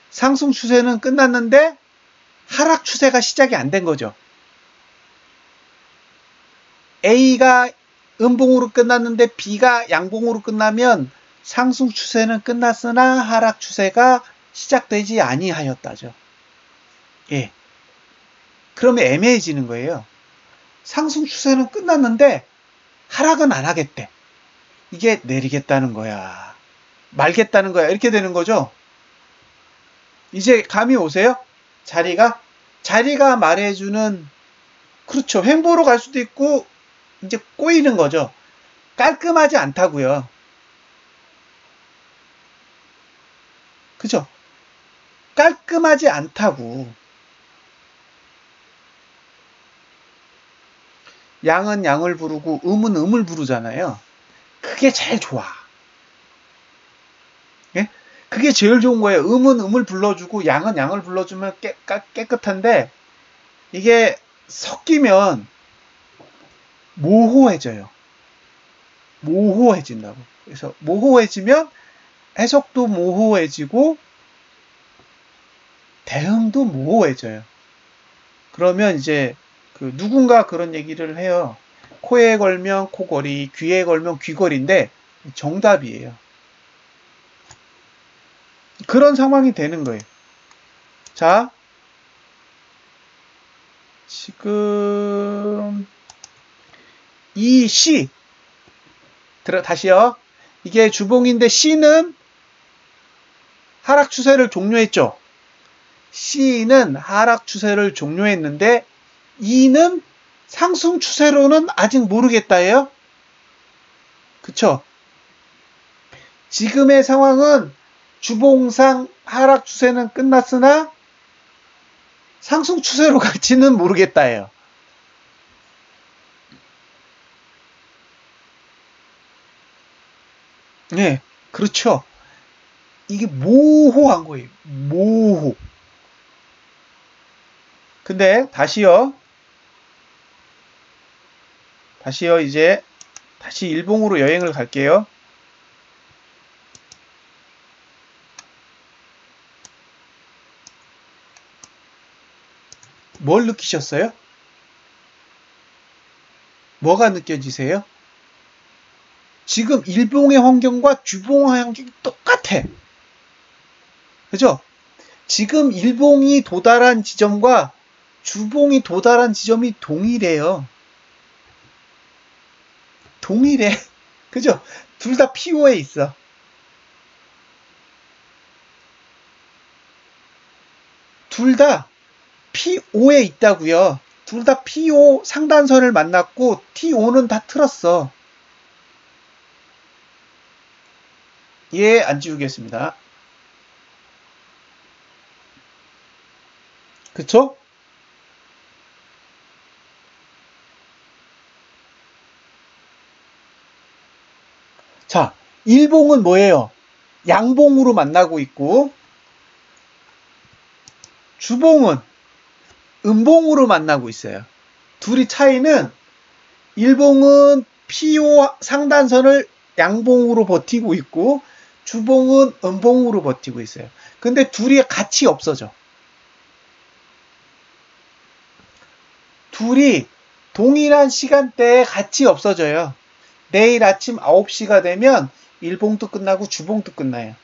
Speaker 1: 상승 추세는 끝났는데 하락 추세가 시작이 안 된 거죠. A가 음봉으로 끝났는데 B가 양봉으로 끝나면 상승 추세는 끝났으나 하락 추세가 시작되지 아니하였다죠. 예. 그러면 애매해지는 거예요. 상승 추세는 끝났는데 하락은 안 하겠대. 이게 내리겠다는 거야. 말겠다는 거야. 이렇게 되는 거죠. 이제 감이 오세요? 자리가 말해주는, 그렇죠. 횡보로 갈 수도 있고 이제 꼬이는 거죠. 깔끔하지 않다고요. 그죠? 깔끔하지 않다고. 양은 양을 부르고 음은 음을 부르잖아요. 그게 제일 좋아. 예? 그게 제일 좋은 거예요. 음은 음을 불러주고 양은 양을 불러주면 깨끗한데 이게 섞이면 모호해져요. 모호해진다고. 그래서 모호해지면 해석도 모호해지고 대응도 모호해져요. 그러면 이제 누군가 그런 얘기를 해요. 코에 걸면 코걸이, 귀에 걸면 귀걸이인데 정답이에요. 그런 상황이 되는 거예요. 자, 지금 이 C 다시요. 이게 주봉인데 C는 하락 추세를 종료했죠. C는 하락 추세를 종료했는데 E는 상승 추세로는 아직 모르겠다예요. 그쵸? 지금의 상황은 주봉상 하락 추세는 끝났으나 상승 추세로 갈지는 모르겠다예요. 네, 그렇죠. 이게 모호한 거예요. 모호. 근데 다시요, 이제 다시 일봉으로 여행을 갈게요. 뭘 느끼셨어요? 뭐가 느껴지세요? 지금 일봉의 환경과 주봉의 환경이 똑같아. 그죠? 지금 일봉이 도달한 지점과 주봉이 도달한 지점이 동일해요. 동일해. 그죠? 둘 다 P5에 있어. 둘 다 P5에 있다고요. 둘 다 P5 상단선을 만났고 T5는 다 틀었어. 예, 안 지우겠습니다. 그쵸? 자, 일봉은 뭐예요? 양봉으로 만나고 있고 주봉은 음봉으로 만나고 있어요. 둘이 차이는 일봉은 P5 상단선을 양봉으로 버티고 있고 주봉은 음봉으로 버티고 있어요. 근데 둘이 같이 없어져. 둘이 동일한 시간대에 같이 없어져요. 내일 아침 9시가 되면 일봉도 끝나고 주봉도 끝나요.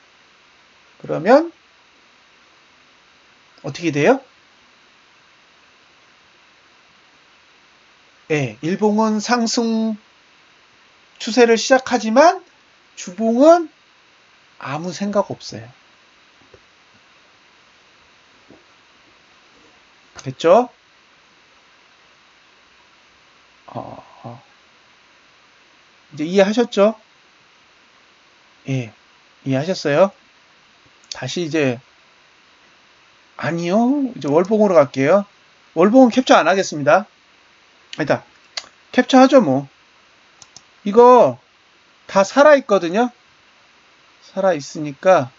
Speaker 1: 그러면 어떻게 돼요? 네, 일봉은 상승 추세를 시작하지만 주봉은 아무 생각 없어요. 됐죠? 이제 이해하셨죠? 예, 이해하셨어요? 다시 이제 아니요, 이제 월봉으로 갈게요. 월봉은 캡처 안 하겠습니다. 아니다, 캡처 하죠 뭐. 이거 다 살아있거든요. 살아있으니까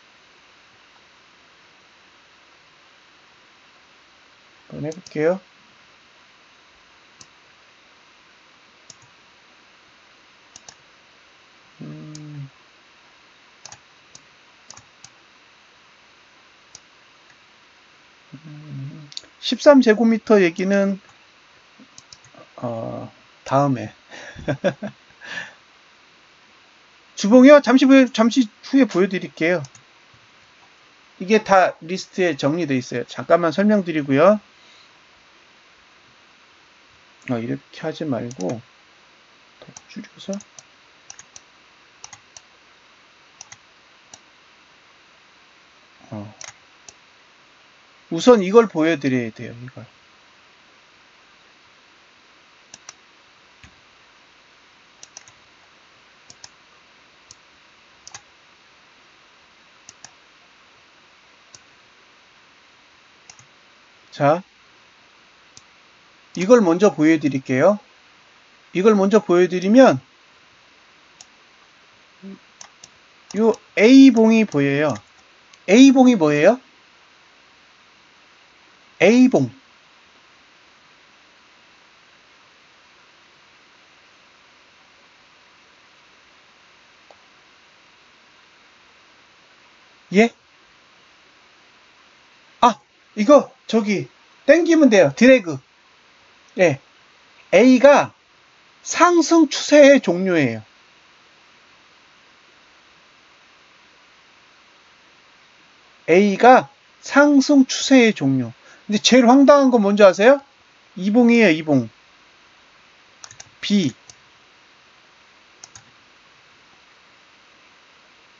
Speaker 1: 한번 해볼게요. 13제곱미터 얘기는 다음에. 주봉이요? 잠시 후에 보여드릴게요. 이게 다 리스트에 정리되어 있어요. 잠깐만 설명드리고요. 이렇게 하지 말고 더 줄여서 우선 이걸 보여드려야 돼요. 이걸. 자, 이걸 먼저 보여드릴게요. 이걸 먼저 보여드리면 요 A봉이 보여요. A봉이 뭐예요? A봉. 예? 아, 이거 저기 땡기면 돼요. 드래그. 예. A가 상승 추세의 종료예요. A가 상승 추세의 종료. 근데 제일 황당한 건 뭔지 아세요? 이봉이에요, 이봉. B.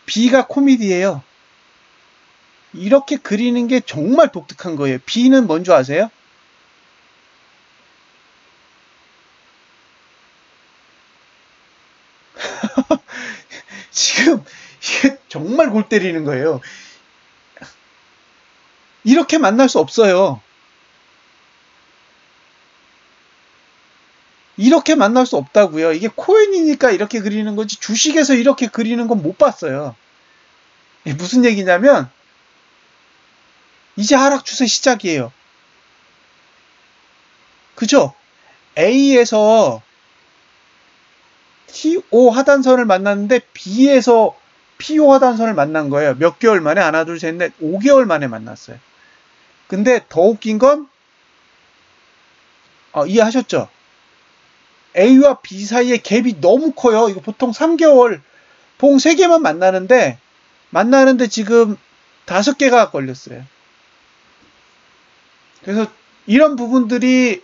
Speaker 1: B가 코미디예요. 이렇게 그리는 게 정말 독특한 거예요. B는 뭔지 아세요? 지금 이게 정말 골 때리는 거예요. 이렇게 만날 수 없어요. 이렇게 만날 수 없다고요. 이게 코인이니까 이렇게 그리는 거지 주식에서 이렇게 그리는 건 못 봤어요. 무슨 얘기냐면 이제 하락 추세 시작이에요. 그죠? A에서 TO 하단선을 만났는데 B에서 PO 하단선을 만난 거예요. 몇 개월 만에? 하나, 둘, 셋, 넷, 5개월 만에 만났어요. 근데 더 웃긴 건 이해하셨죠? A와 B 사이의 갭이 너무 커요. 이거 보통 3개월 봉 3개만 만나는데 지금 5개가 걸렸어요. 그래서 이런 부분들이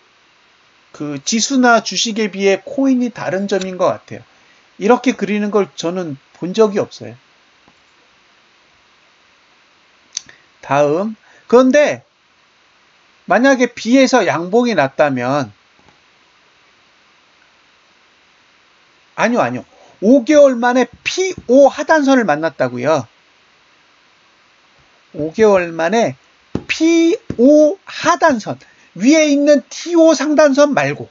Speaker 1: 그 지수나 주식에 비해 코인이 다른 점인 것 같아요. 이렇게 그리는 걸 저는 본 적이 없어요. 다음. 그런데 만약에 B에서 양봉이 났다면 아니요. 5개월 만에 PO 하단선을 만났다고요. 5개월 만에 PO 하단선. 위에 있는 TO 상단선 말고.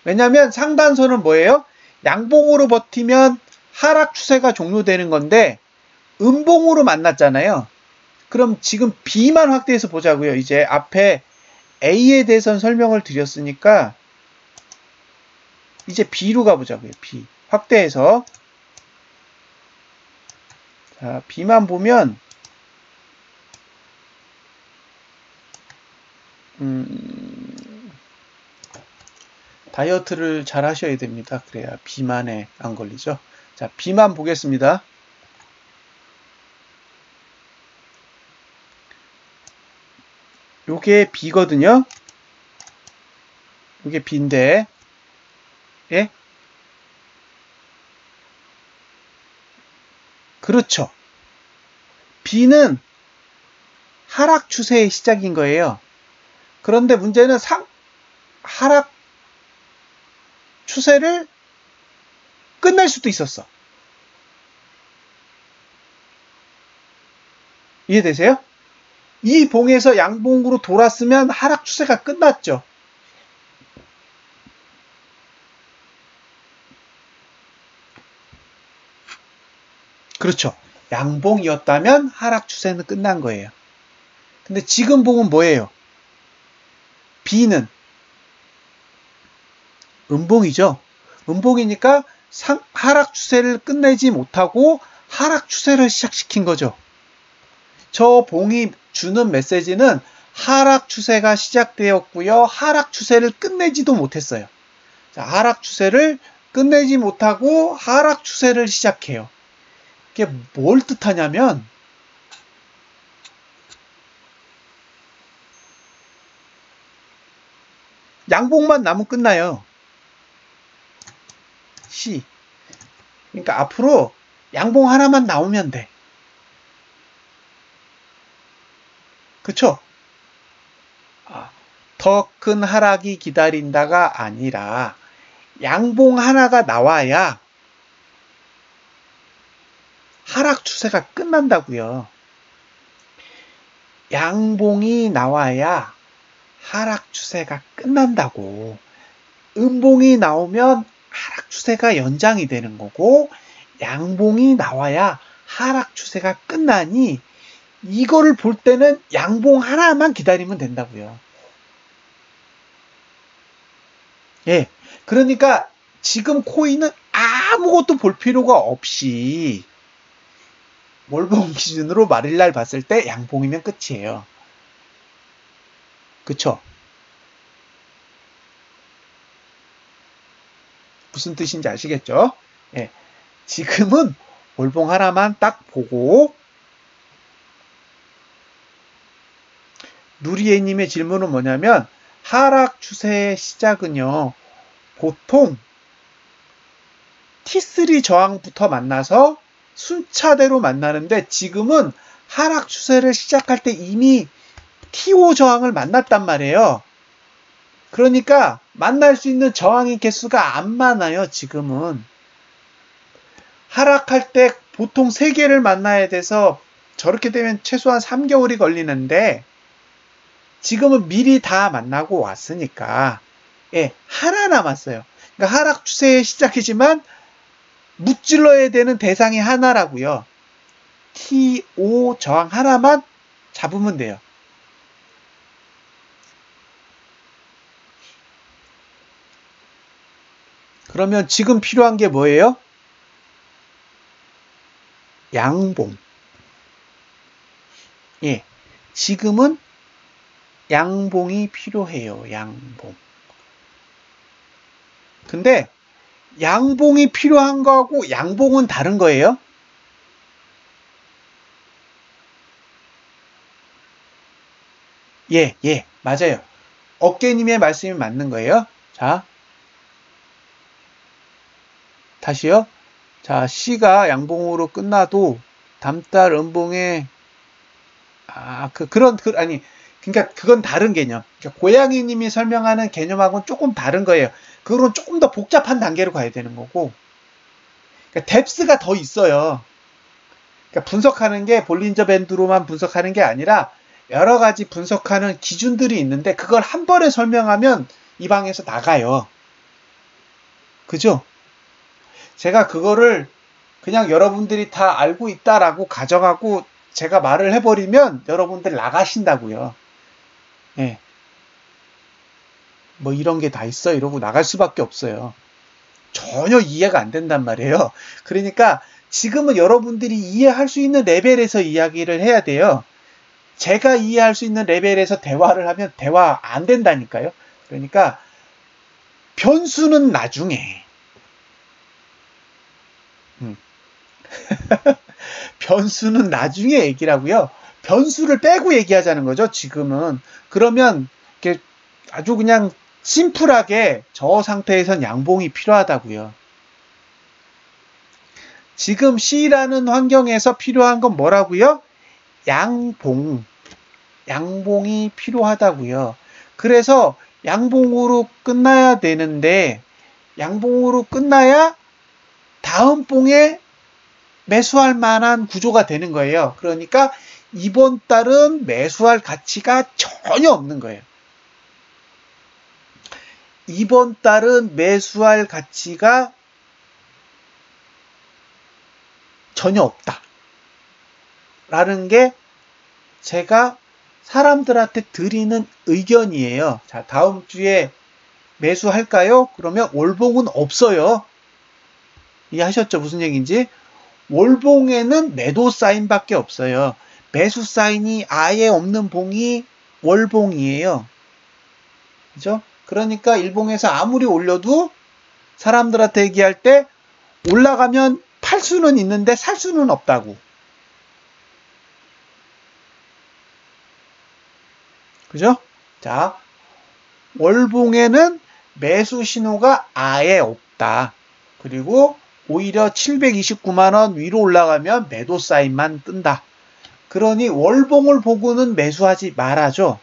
Speaker 1: 왜냐면 상단선은 뭐예요? 양봉으로 버티면 하락 추세가 종료되는 건데 음봉으로 만났잖아요. 그럼 지금 B만 확대해서 보자고요. 이제 앞에 A에 대해서는 설명을 드렸으니까 이제 B로 가보자고요. B. 확대해서. 자, B만 보면 다이어트를 잘 하셔야 됩니다. 그래야 비만에 안 걸리죠. 자, B만 보겠습니다. 요게 B거든요. 요게 B인데, 예? 그렇죠. B는 하락 추세의 시작인 거예요. 그런데 문제는 하락 추세를 끝낼 수도 있었어. 이해되세요? 이 봉에서 양봉으로 돌았으면 하락 추세가 끝났죠. 그렇죠. 양봉이었다면 하락 추세는 끝난 거예요. 근데 지금 봉은 뭐예요? B는 음봉이죠. 음봉이니까 하락 추세를 끝내지 못하고 하락 추세를 시작시킨 거죠. 저 봉이 주는 메시지는 하락 추세가 시작되었고요. 하락 추세를 끝내지도 못했어요. 자, 하락 추세를 끝내지 못하고 하락 추세를 시작해요. 이게 뭘 뜻하냐면 양봉만 나면 끝나요. C. 그러니까 앞으로 양봉 하나만 나오면 돼. 그쵸? 더 큰 하락이 기다린다가 아니라 양봉 하나가 나와야 하락 추세가 끝난다고요. 양봉이 나와야 하락 추세가 끝난다고. 음봉이 나오면 하락 추세가 연장이 되는 거고, 양봉이 나와야 하락 추세가 끝나니 이거를 볼 때는 양봉 하나만 기다리면 된다고요. 예. 그러니까 지금 코인은 아무것도 볼 필요가 없이 월봉 기준으로 말일날 봤을 때 양봉이면 끝이에요. 그쵸? 무슨 뜻인지 아시겠죠? 예. 지금은 월봉 하나만 딱 보고, 누리에님의 질문은 뭐냐면, 하락 추세의 시작은요, 보통 T3 저항부터 만나서 순차대로 만나는데, 지금은 하락 추세를 시작할 때 이미 T5 저항을 만났단 말이에요. 그러니까 만날 수 있는 저항의 개수가 안 많아요, 지금은. 하락할 때 보통 3개를 만나야 돼서 저렇게 되면 최소한 3개월이 걸리는데, 지금은 미리 다 만나고 왔으니까, 예, 하나 남았어요. 그러니까 하락 추세의 시작이지만 무찔러야 되는 대상이 하나라고요. T5 저항 하나만 잡으면 돼요. 그러면 지금 필요한 게 뭐예요? 양봉. 예, 지금은 양봉이 필요해요. 양봉. 근데 양봉이 필요한 거하고 양봉은 다른 거예요? 예, 맞아요. 어깨님의 말씀이 맞는 거예요. 자, 다시요. 자, C가 양봉으로 끝나도 다음 달 음봉에 그러니까 그건 다른 개념. 그러니까 고양이님이 설명하는 개념하고는 조금 다른 거예요. 그거는 조금 더 복잡한 단계로 가야 되는 거고. 그러니까 뎁스가 더 있어요. 그러니까 분석하는 게 볼린저 밴드로만 분석하는 게 아니라 여러 가지 분석하는 기준들이 있는데 그걸 한 번에 설명하면 이 방에서 나가요. 그죠? 제가 그거를 그냥 여러분들이 다 알고 있다라고 가정하고 제가 말을 해버리면 여러분들 나가신다고요. 예. 뭐 이런 게 다 있어 이러고 나갈 수밖에 없어요. 전혀 이해가 안 된단 말이에요. 그러니까 지금은 여러분들이 이해할 수 있는 레벨에서 이야기를 해야 돼요. 제가 이해할 수 있는 레벨에서 대화를 하면 대화 안 된다니까요. 그러니까 변수는 나중에. 변수는 나중에 얘기라고요. 변수를 빼고 얘기하자는 거죠. 지금은. 그러면 이렇게 아주 그냥 심플하게 저 상태에선 양봉이 필요하다고요. 지금 C라는 환경에서 필요한 건 뭐라고요? 양봉이 필요하다고요. 그래서 양봉으로 끝나야 되는데 양봉으로 끝나야 다음 봉에 매수할 만한 구조가 되는 거예요. 그러니까 이번 달은 매수할 가치가 전혀 없는 거예요. 이번 달은 매수할 가치가 전혀 없다. 라는 게 제가 사람들한테 드리는 의견이에요. 자, 다음 주에 매수할까요? 그러면 월봉은 없어요. 이해하셨죠? 무슨 얘기인지? 월봉에는 매도 사인밖에 없어요. 매수 사인이 아예 없는 봉이 월봉이에요. 그죠? 그러니까 일봉에서 아무리 올려도 사람들한테 얘기할 때 올라가면 팔 수는 있는데 살 수는 없다고. 그죠? 자, 월봉에는 매수 신호가 아예 없다. 그리고 오히려 729만원 위로 올라가면 매도 사인만 뜬다. 그러니 월봉을 보고는 매수하지 말아줘.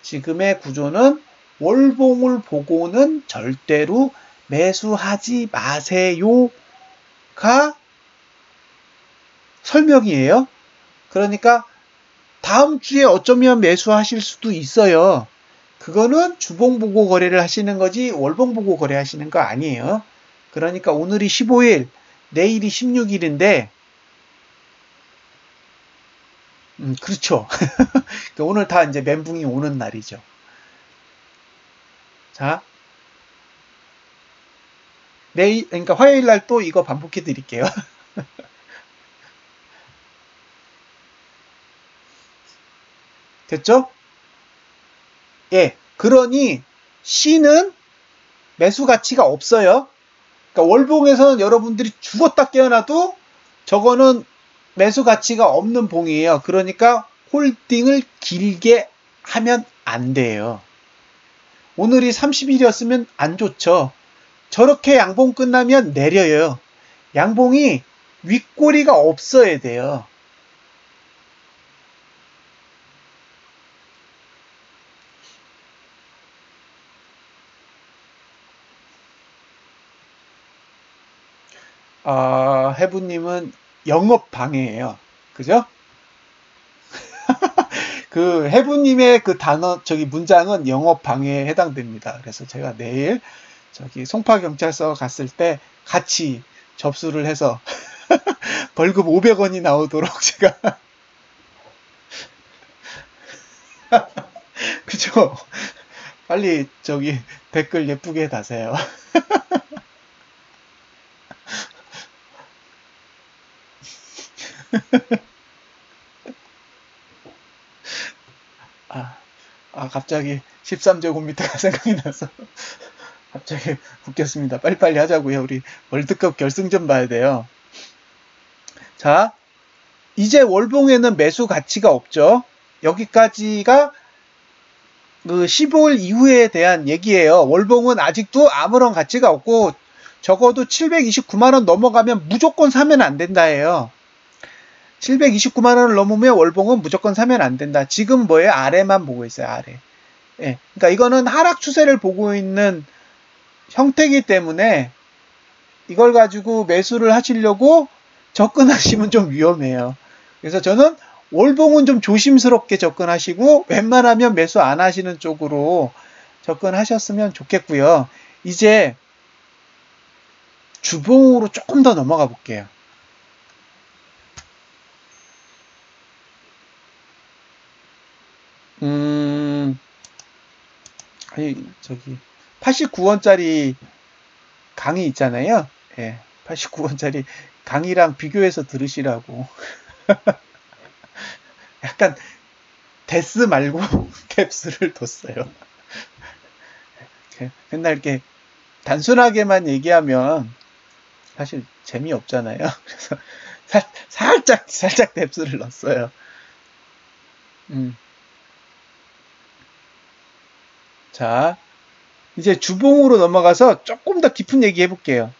Speaker 1: 지금의 구조는 월봉을 보고는 절대로 매수하지 마세요가 설명이에요. 그러니까 다음 주에 어쩌면 매수하실 수도 있어요. 그거는 주봉 보고 거래를 하시는 거지 월봉 보고 거래하시는 거 아니에요. 그러니까 오늘이 15일, 내일이 16일인데 그렇죠. 오늘 다 이제 멘붕이 오는 날이죠. 자, 내일, 그러니까 화요일 날 또 이거 반복해 드릴게요. 됐죠? 예. 그러니 C는 매수 가치가 없어요. 그러니까 월봉에서는 여러분들이 죽었다 깨어나도 저거는 매수 가치가 없는 봉이에요. 그러니까 홀딩을 길게 하면 안 돼요. 오늘이 30일이었으면 안 좋죠. 저렇게 양봉 끝나면 내려요. 양봉이 윗꼬리가 없어야 돼요. 해부님은 영업 방해예요. 그죠? 그 해부님의 그 단어 문장은 영업 방해에 해당됩니다. 그래서 제가 내일 송파 경찰서 갔을 때 같이 접수를 해서 벌금 500원이 나오도록 제가 그죠? 빨리 댓글 예쁘게 다세요. 갑자기 13제곱미터가 생각이 나서 갑자기 웃겼습니다. 빨리빨리 하자고요. 우리 월드컵 결승전 봐야 돼요. 자, 이제 월봉에는 매수 가치가 없죠. 여기까지가 그 15일 이후에 대한 얘기예요. 월봉은 아직도 아무런 가치가 없고 적어도 729만원 넘어가면 무조건 사면 안 된다예요. 729만원을 넘으면 월봉은 무조건 사면 안 된다. 지금 뭐예요? 아래만 보고 있어요. 아래. 예. 그러니까 이거는 하락 추세를 보고 있는 형태이기 때문에 이걸 가지고 매수를 하시려고 접근하시면 좀 위험해요. 그래서 저는 월봉은 좀 조심스럽게 접근하시고 웬만하면 매수 안 하시는 쪽으로 접근하셨으면 좋겠고요. 이제 주봉으로 조금 더 넘어가 볼게요. 아니 89원짜리 강의 있잖아요. 예, 89원짜리 강의랑 비교해서 들으시라고. 약간 데스 말고 캡스를 뒀어요. 맨날 이렇게 단순하게만 얘기하면 사실 재미없잖아요. 그래서 살짝 뎁스를 넣었어요. 자, 이제 주봉으로 넘어가서 조금 더 깊은 얘기 해볼게요.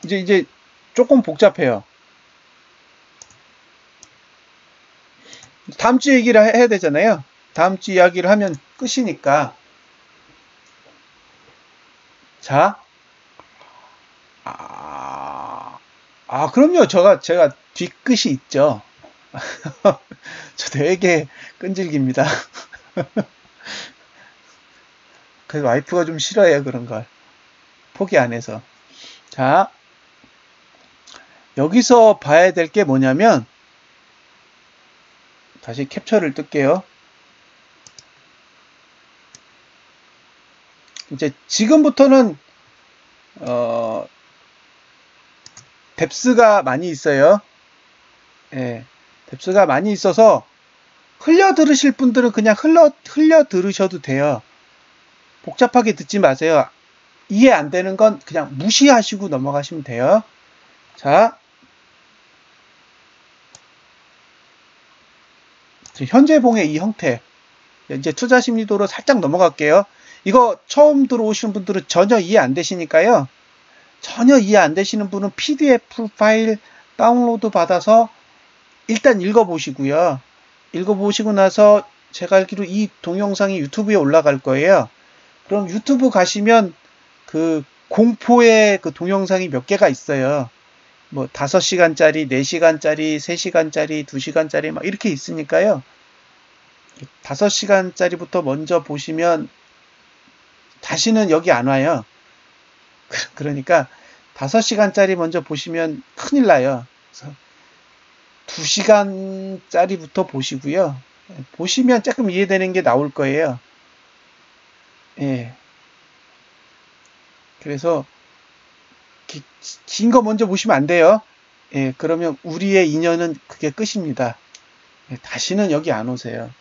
Speaker 1: 이제 조금 복잡해요. 다음 주 얘기를 해야 되잖아요. 다음 주 이야기를 하면 끝이니까. 자, 그럼요. 제가 뒤끝이 있죠. 저 되게 끈질깁니다. 그래서 와이프가 좀 싫어해요, 그런 걸. 포기 안 해서. 자, 여기서 봐야 될 게 뭐냐면, 다시 캡처를 뜰게요. 이제 지금부터는 뎁스가 많이 있어요. 예, 뎁스가 많이 있어서 흘려 들으실 분들은 그냥 흘려 들으셔도 돼요. 복잡하게 듣지 마세요. 이해 안 되는 건 그냥 무시하시고 넘어가시면 돼요. 자, 현재 봉의 이 형태. 이제 투자 심리도로 살짝 넘어갈게요. 이거 처음 들어오시는 분들은 전혀 이해 안 되시니까요. 전혀 이해 안 되시는 분은 PDF 파일 다운로드 받아서 일단 읽어보시고요. 읽어보시고 나서 제가 알기로 이 동영상이 유튜브에 올라갈 거예요. 그럼 유튜브 가시면 그 공포의 그 동영상이 몇 개가 있어요. 뭐 5시간짜리, 4시간짜리, 3시간짜리, 2시간짜리 막 이렇게 있으니까요. 5시간짜리부터 먼저 보시면 다시는 여기 안 와요. 그러니까 5시간짜리 먼저 보시면 큰일 나요. 그래서 2시간짜리부터 보시고요. 보시면 조금 이해되는 게 나올 거예요. 예. 그래서 긴 거 먼저 보시면 안 돼요. 예, 그러면 우리의 인연은 그게 끝입니다. 예, 다시는 여기 안 오세요.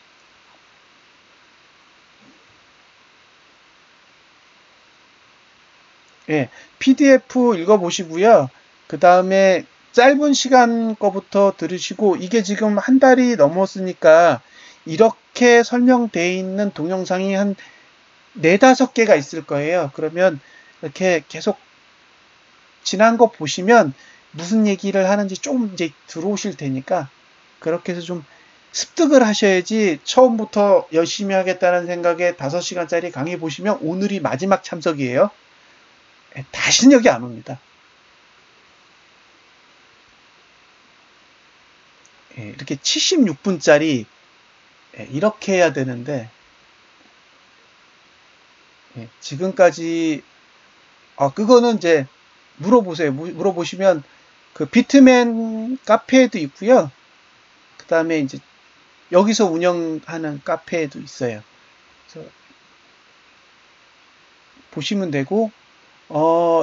Speaker 1: 예, PDF 읽어보시고요. 그 다음에 짧은 시간 거부터 들으시고, 이게 지금 한 달이 넘었으니까 이렇게 설명되어 있는 동영상이 한 4-5개가 있을 거예요. 그러면 이렇게 계속 지난 거 보시면 무슨 얘기를 하는지 좀 이제 들어오실 테니까 그렇게 해서 좀 습득을 하셔야지 처음부터 열심히 하겠다는 생각에 5시간짜리 강의 보시면 오늘이 마지막 참석이에요. 다시는 여기 안 옵니다. 이렇게 76분짜리 이렇게 해야 되는데 지금까지 그거는 이제 물어보세요. 물어보시면 그 비트맨 카페에도 있고요. 그 다음에 이제 여기서 운영하는 카페에도 있어요. 그래서 보시면 되고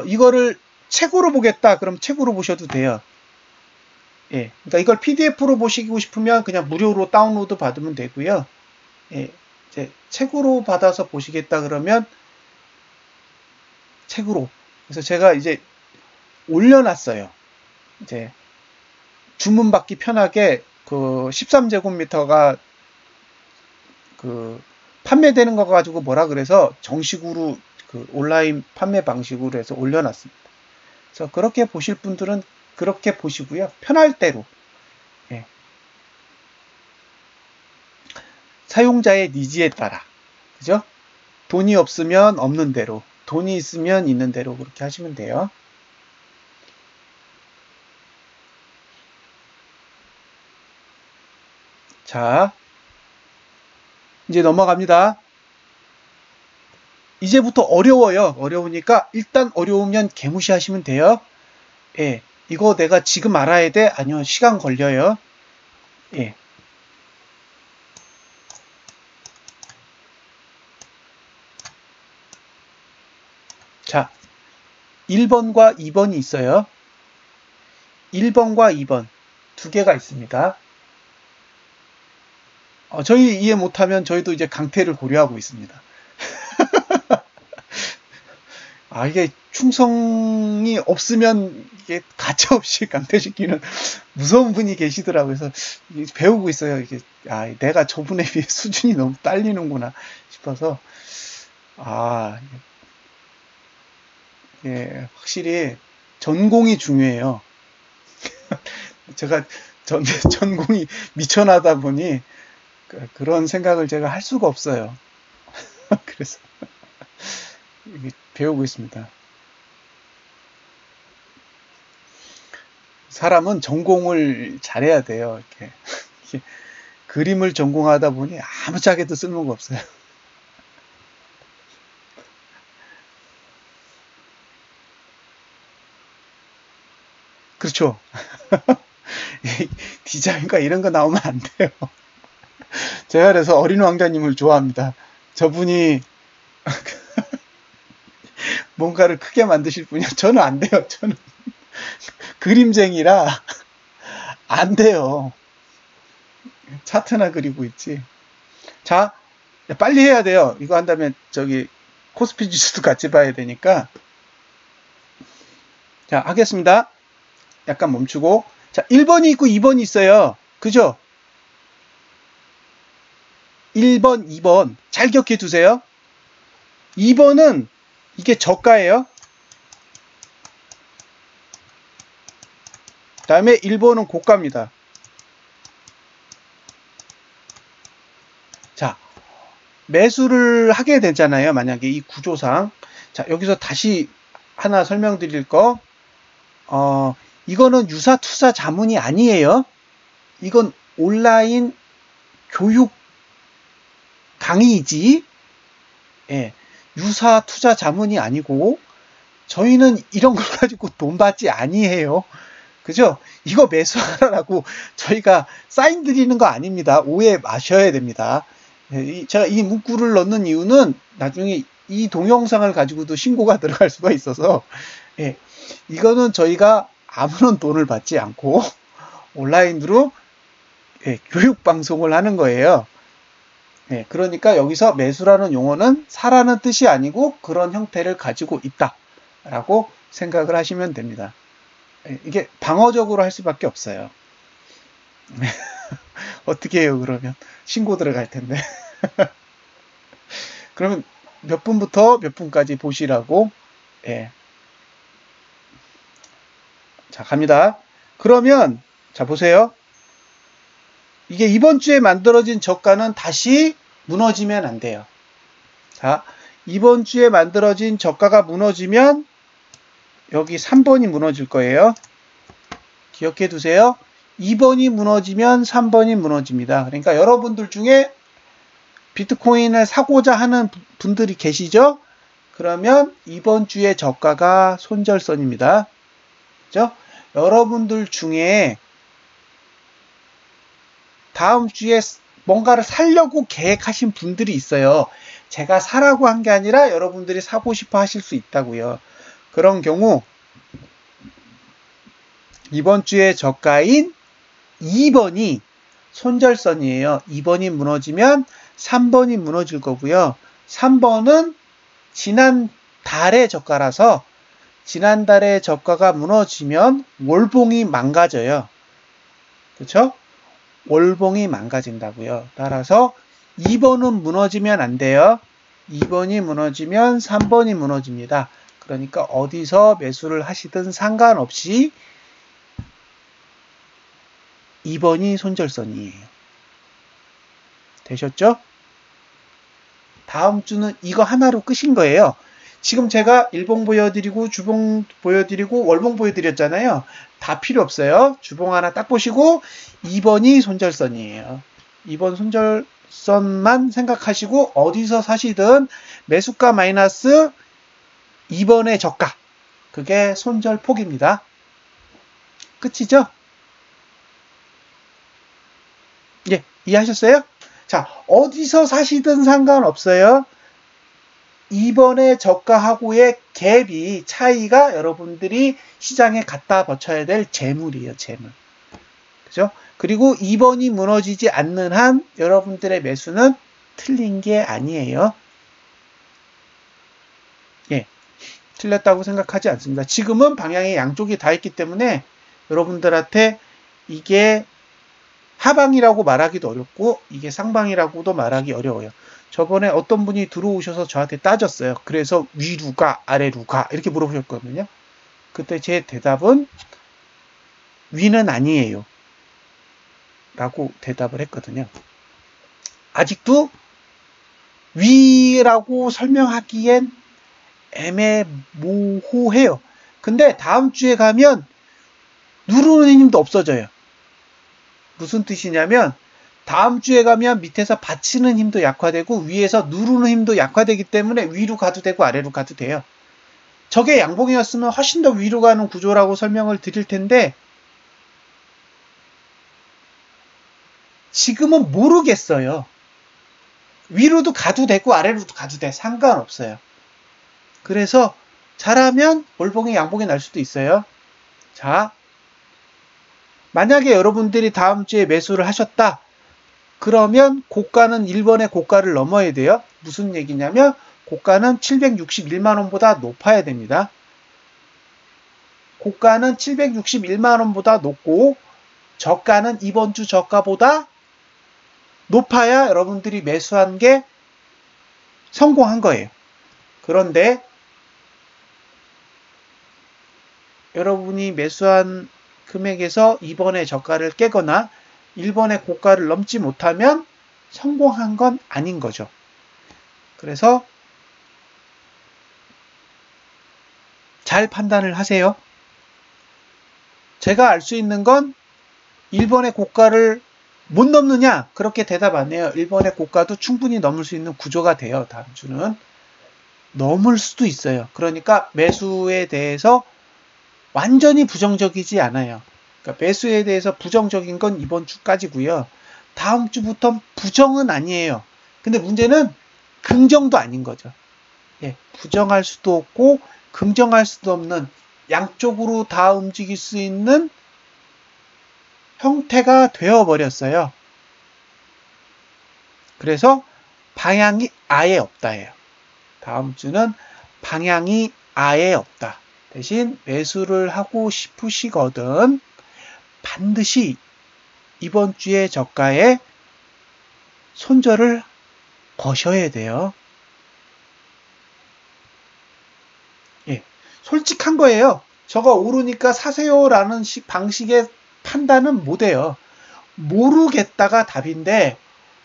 Speaker 1: 이거를 책으로 보겠다. 그럼 책으로 보셔도 돼요. 예, 그러니까 이걸 PDF로 보시고 싶으면 그냥 무료로 다운로드 받으면 되고요. 예, 이제 책으로 받아서 보시겠다 그러면 책으로. 그래서 제가 이제 올려놨어요. 이제 주문받기 편하게 그 13제곱미터가 그 판매되는 거 가지고 뭐라 그래서 정식으로 그 온라인 판매 방식으로 해서 올려놨습니다. 그래서 그렇게 보실 분들은 그렇게 보시고요. 편할 대로. 예. 사용자의 니즈에 따라. 그죠? 돈이 없으면 없는 대로, 돈이 있으면 있는 대로 그렇게 하시면 돼요. 자, 이제 넘어갑니다. 이제부터 어려워요. 어려우니까 일단 어려우면 개무시하시면 돼요. 예, 이거 내가 지금 알아야 돼? 아니요, 시간 걸려요. 예. 자, 1번과 2번이 있어요. 1번과 2번 두 개가 있습니다. 저희 이해 못하면 저희도 이제 강퇴를 고려하고 있습니다. 이게 충성이 없으면 이게 가차없이 강퇴시키는 무서운 분이 계시더라고요. 그래서 배우고 있어요. 이게 내가 저분에 비해 수준이 너무 딸리는구나 싶어서 예, 확실히 전공이 중요해요. 제가 전공이 미천하다 보니 그런 생각을 제가 할 수가 없어요. 그래서 배우고 있습니다. 사람은 전공을 잘해야 돼요. 이렇게 그림을 전공하다 보니 아무짝에도 쓸모가 없어요. 그렇죠. 디자인과 이런 거 나오면 안 돼요. 제가 그래서 어린 왕자님을 좋아합니다. 저분이 뭔가를 크게 만드실 분이요. 저는 안 돼요. 저는 그림쟁이라 안 돼요. 차트나 그리고 있지. 자, 빨리 해야 돼요. 이거 한다면 저기 코스피 지수도 같이 봐야 되니까. 자, 하겠습니다. 약간 멈추고. 자, 1번이 있고 2번이 있어요. 그죠? 1번, 2번 잘 기억해 두세요. 2번은 이게 저가예요. 다음에 1번은 고가입니다. 자, 매수를 하게 되잖아요. 만약에 이 구조상. 자, 여기서 다시 하나 설명드릴 거. 이거는 유사 투자 자문이 아니에요. 이건 온라인 교육 강의이지. 예, 유사 투자 자문이 아니고 저희는 이런 걸 가지고 돈 받지 아니에요. 그죠? 이거 매수하라고 저희가 사인 드리는 거 아닙니다. 오해 마셔야 됩니다. 제가 이 문구를 넣는 이유는 나중에 이 동영상을 가지고도 신고가 들어갈 수가 있어서, 예, 이거는 저희가 아무런 돈을 받지 않고 온라인으로, 예, 교육 방송을 하는 거예요. 예, 그러니까 여기서 매수라는 용어는 사라는 뜻이 아니고 그런 형태를 가지고 있다라고 생각을 하시면 됩니다. 예, 이게 방어적으로 할 수밖에 없어요. 어떻게 해요, 그러면? 신고 들어갈 텐데. 그러면 몇 분부터 몇 분까지 보시라고. 예. 자, 갑니다. 그러면 자, 보세요. 이게 이번 주에 만들어진 저가는 다시 무너지면 안 돼요. 자, 이번 주에 만들어진 저가가 무너지면 여기 3번이 무너질 거예요. 기억해 두세요. 2번이 무너지면 3번이 무너집니다. 그러니까 여러분들 중에 비트코인을 사고자 하는 분들이 계시죠? 그러면 이번 주에 저가가 손절선입니다. 그죠? 여러분들 중에 다음 주에 뭔가를 사려고 계획하신 분들이 있어요. 제가 사라고 한 게 아니라 여러분들이 사고 싶어 하실 수 있다고요. 그런 경우 이번 주에 저가인 2번이 손절선이에요. 2번이 무너지면 3번이 무너질 거고요. 3번은 지난 달의 저가라서 지난달의 저가가 무너지면 월봉이 망가져요. 그렇죠? 월봉이 망가진다고요. 따라서 2번은 무너지면 안 돼요. 2번이 무너지면 3번이 무너집니다. 그러니까 어디서 매수를 하시든 상관없이 2번이 손절선이에요. 되셨죠? 다음 주는 이거 하나로 끝인 거예요. 지금 제가 일봉 보여드리고 주봉 보여드리고 월봉 보여드렸잖아요. 다 필요 없어요. 주봉 하나 딱 보시고 2번이 손절선이에요. 2번 손절선만 생각하시고 어디서 사시든 매수가 마이너스 2번의 저가, 그게 손절폭입니다. 끝이죠? 예, 이해하셨어요? 자, 어디서 사시든 상관없어요. 2번의 저가하고의 갭이, 차이가 여러분들이 시장에 갖다 버쳐야 될 재물이에요, 재물. 그죠? 그리고 2번이 무너지지 않는 한 여러분들의 매수는 틀린 게 아니에요. 예, 틀렸다고 생각하지 않습니다. 지금은 방향이 양쪽이 다 있기 때문에 여러분들한테 이게 하방이라고 말하기도 어렵고 이게 상방이라고도 말하기 어려워요. 저번에 어떤 분이 들어오셔서 저한테 따졌어요. 그래서 위루가 아래루가 이렇게 물어보셨거든요. 그때 제 대답은 위는 아니에요 라고 대답을 했거든요. 아직도 위라고 설명하기엔 애매모호해요. 근데 다음 주에 가면 누르는 힘도 없어져요. 무슨 뜻이냐면 다음 주에 가면 밑에서 받치는 힘도 약화되고 위에서 누르는 힘도 약화되기 때문에 위로 가도 되고 아래로 가도 돼요. 저게 양봉이었으면 훨씬 더 위로 가는 구조라고 설명을 드릴 텐데 지금은 모르겠어요. 위로도 가도 되고 아래로도 가도 돼. 상관없어요. 그래서 잘하면 월봉이 양봉이 날 수도 있어요. 자, 만약에 여러분들이 다음 주에 매수를 하셨다. 그러면 고가는 1번의 고가를 넘어야 돼요. 무슨 얘기냐면 고가는 761만원보다 높아야 됩니다. 고가는 761만원보다 높고 저가는 이번 주 저가보다 높아야 여러분들이 매수한 게 성공한 거예요. 그런데 여러분이 매수한 금액에서 2번의 저가를 깨거나 1번의 고가를 넘지 못하면 성공한 건 아닌 거죠. 그래서 잘 판단을 하세요. 제가 알 수 있는 건 1번의 고가를 못 넘느냐? 그렇게 대답 안 해요. 1번의 고가도 충분히 넘을 수 있는 구조가 돼요. 다음 주는. 넘을 수도 있어요. 그러니까 매수에 대해서 완전히 부정적이지 않아요. 그러니까 매수에 대해서 부정적인 건 이번 주까지고요. 다음 주부터 부정은 아니에요. 근데 문제는 긍정도 아닌 거죠. 예, 부정할 수도 없고 긍정할 수도 없는 양쪽으로 다 움직일 수 있는 형태가 되어버렸어요. 그래서 방향이 아예 없다예요. 다음 주는 방향이 아예 없다. 대신 매수를 하고 싶으시거든 반드시 이번 주에 저가에 손절을 거셔야 돼요. 예, 솔직한 거예요. 저거 오르니까 사세요라는 방식의 판단은 못해요. 모르겠다가 답인데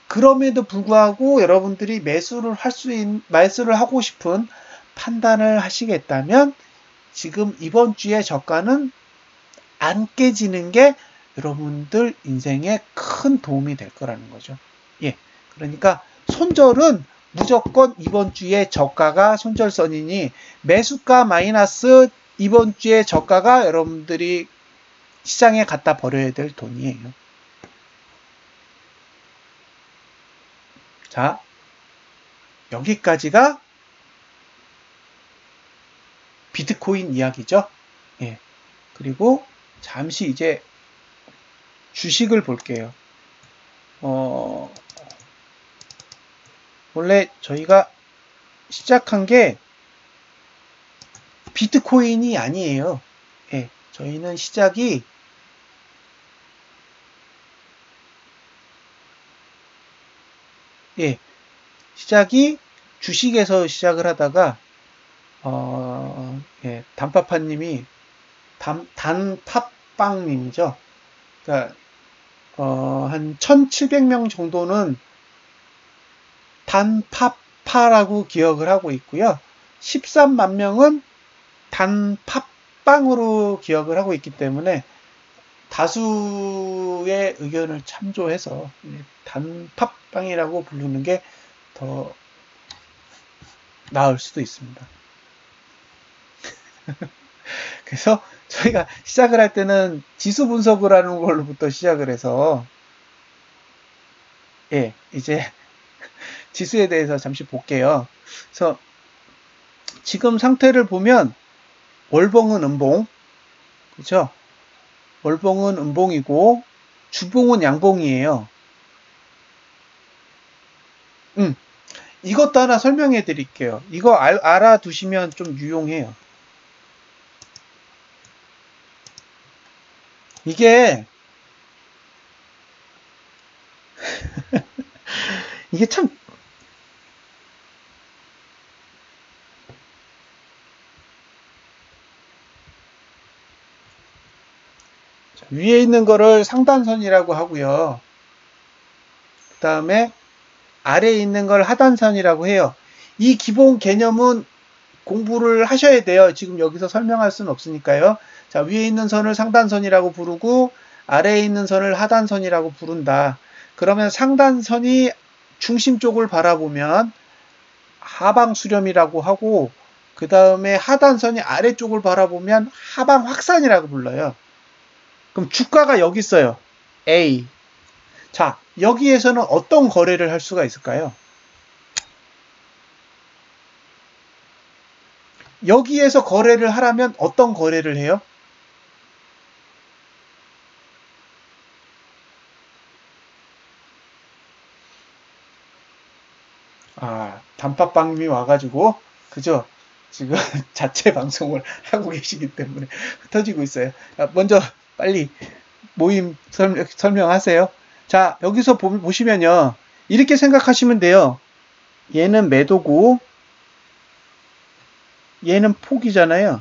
Speaker 1: 그럼에도 불구하고 여러분들이 매수를 하고 싶은 판단을 하시겠다면 지금 이번 주에 저가는 안 깨지는 게 여러분들 인생에 큰 도움이 될 거라는 거죠. 예, 그러니까 손절은 무조건 이번 주에 저가가 손절선이니 매수가 마이너스 이번 주에 저가가 여러분들이 시장에 갖다 버려야 될 돈이에요. 자, 여기까지가 비트코인 이야기죠. 예. 그리고 잠시 이제 주식을 볼게요. 원래 저희가 시작한 게 비트코인이 아니에요. 예. 저희는 시작이 주식에서 시작을 하다가 예, 단파파님이 단팥빵님이죠. 그러니까 한 1,700명 정도는 단파파라고 기억을 하고 있고요. 13만 명은 단팥빵으로 기억을 하고 있기 때문에 다수의 의견을 참조해서 단팥빵이라고 부르는 게 더 나을 수도 있습니다. 그래서 저희가 시작을 할 때는 지수 분석을 하는 걸로부터 시작을 해서 예, 이제 지수에 대해서 잠시 볼게요. 그래서 지금 상태를 보면 월봉은 음봉, 그렇죠? 월봉은 음봉이고 주봉은 양봉이에요. 이것도 하나 설명해 드릴게요. 이거 알아두시면 좀 유용해요. 이게 이게 참 위에 있는 거를 상단선이라고 하고요. 그 다음에 아래에 있는 걸 하단선이라고 해요. 이 기본 개념은 공부를 하셔야 돼요. 지금 여기서 설명할 수는 없으니까요. 자, 위에 있는 선을 상단선이라고 부르고 아래에 있는 선을 하단선이라고 부른다. 그러면 상단선이 중심 쪽을 바라보면 하방 수렴이라고 하고 그 다음에 하단선이 아래쪽을 바라보면 하방 확산이라고 불러요. 그럼 주가가 여기 있어요. A. 자, 여기에서는 어떤 거래를 할 수가 있을까요? 여기에서 거래를 하려면 어떤 거래를 해요? 단팥빵님이 와가지고, 그죠? 지금 자체 방송을 하고 계시기 때문에 흩어지고 있어요. 먼저 빨리 모임 설명하세요. 자, 여기서 보시면요. 이렇게 생각하시면 돼요. 얘는 매도고, 얘는 포기잖아요.